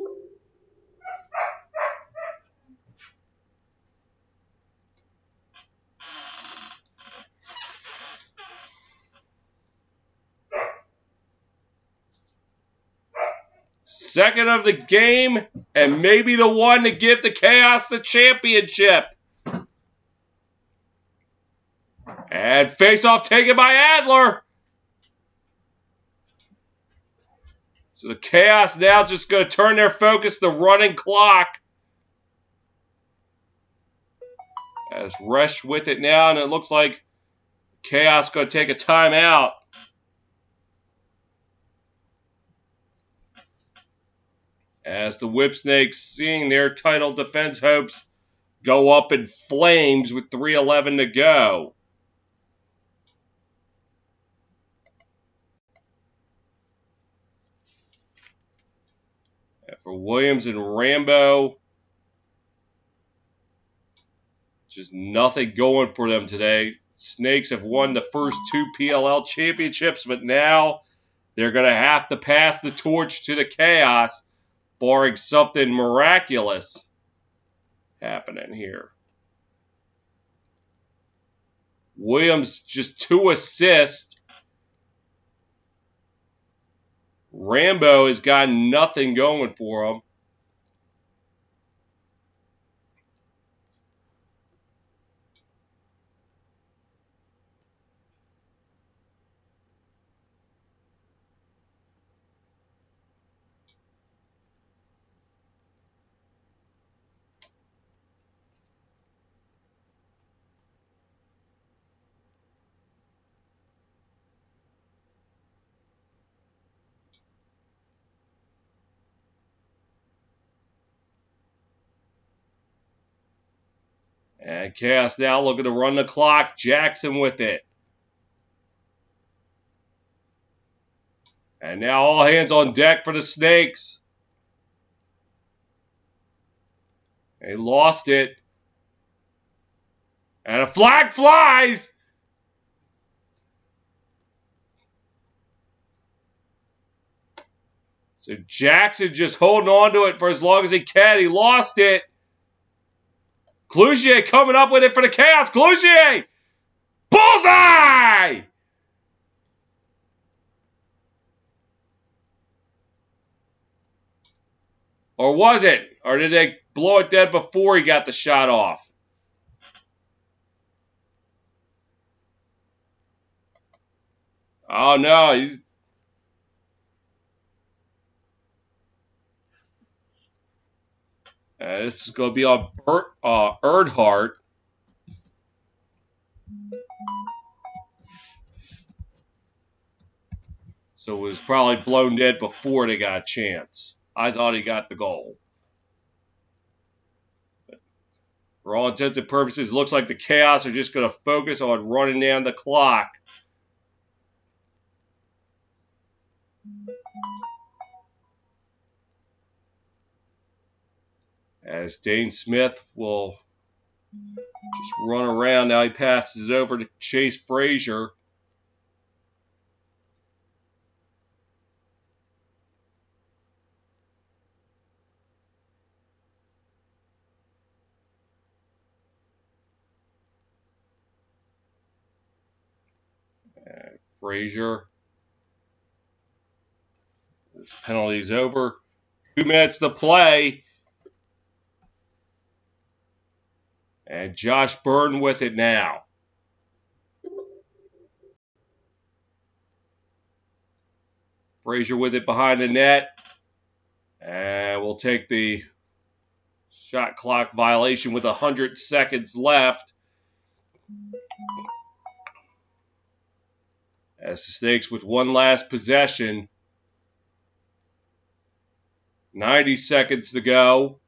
Second of the game, and maybe the one to give the Chaos the championship. And face-off taken by Adler. So the Chaos now just going to turn their focus to running clock. As Resch with it now, and it looks like Chaos going to take a timeout. As the Whipsnakes, seeing their title defense hopes go up in flames with 3:11 to go. And for Williams and Rambo, just nothing going for them today. Snakes have won the first 2 PLL championships, but now they're going to have to pass the torch to the Chaos, barring something miraculous happening here. Williams just 2 assists. Rambo has got nothing going for him. And Chaos now looking to run the clock. Jackson with it. And now all hands on deck for the Snakes. They lost it. And a flag flies. So Jackson just holding on to it for as long as he can. He lost it. Cloutier coming up with it for the Chaos. Cloutier! Bullseye! Or was it? Or did they blow it dead before he got the shot off? Oh, no. This is going to be on Earnhardt. So it was probably blown dead before they got a chance. I thought he got the goal. But for all intents and purposes, it looks like the Chaos are just going to focus on running down the clock. As Dane Smith will just run around. Now he passes it over to Chase Frazier. Frazier. This penalty's over. 2 minutes to play. And Josh Burton with it now. Frazier with it behind the net. And we'll take the shot clock violation with 100 seconds left. As the Snakes with one last possession. 90 seconds to go.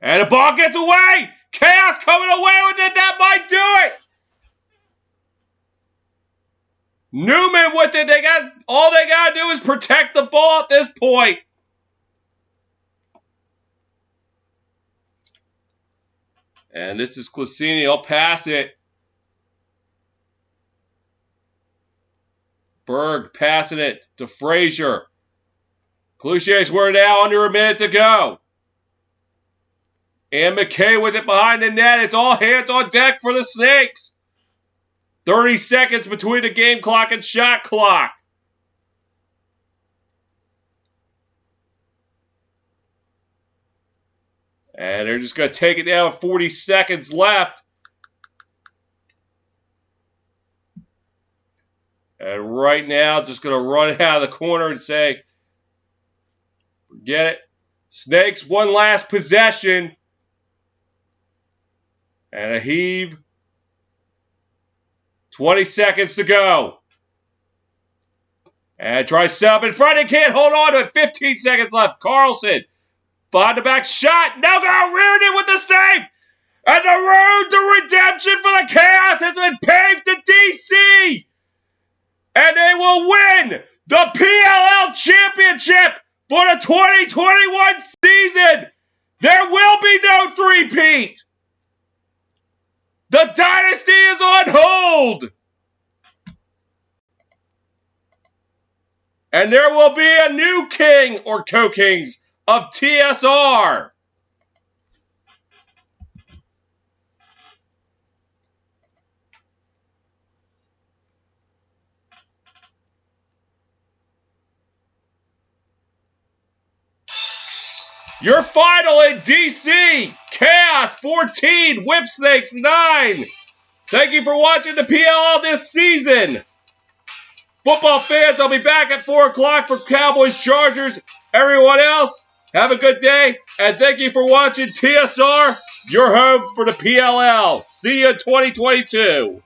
And the ball gets away! Chaos coming away with it! That might do it! Newman with it! All they got to do is protect the ball at this point. And this is Clasini. He'll pass it. Berg passing it to Frazier. Cloutier's we're now under a minute to go. And McKay with it behind the net. It's all hands on deck for the Snakes. 30 seconds between the game clock and shot clock. And they're just going to take it down with 40 seconds left. And right now, just going to run it out of the corner and say, forget it. Snakes, one last possession. And a heave. 20 seconds to go. And try sub in front. He can't hold on to it. 15 seconds left. Carlson. Behind the back shot. Now got reared in with the save. And the road to redemption for the Chaos has been paved to DC. And they will win the PLL championship for the 2021 season. There will be no three-peat. The dynasty is on hold. And there will be a new king or co-kings of TSR. Your final in DC, Chaos 14, Whipsnakes 9. Thank you for watching the PLL this season. Football fans, I'll be back at 4 o'clock for Cowboys Chargers. Everyone else, have a good day. And thank you for watching TSR, your home for the PLL. See you in 2022.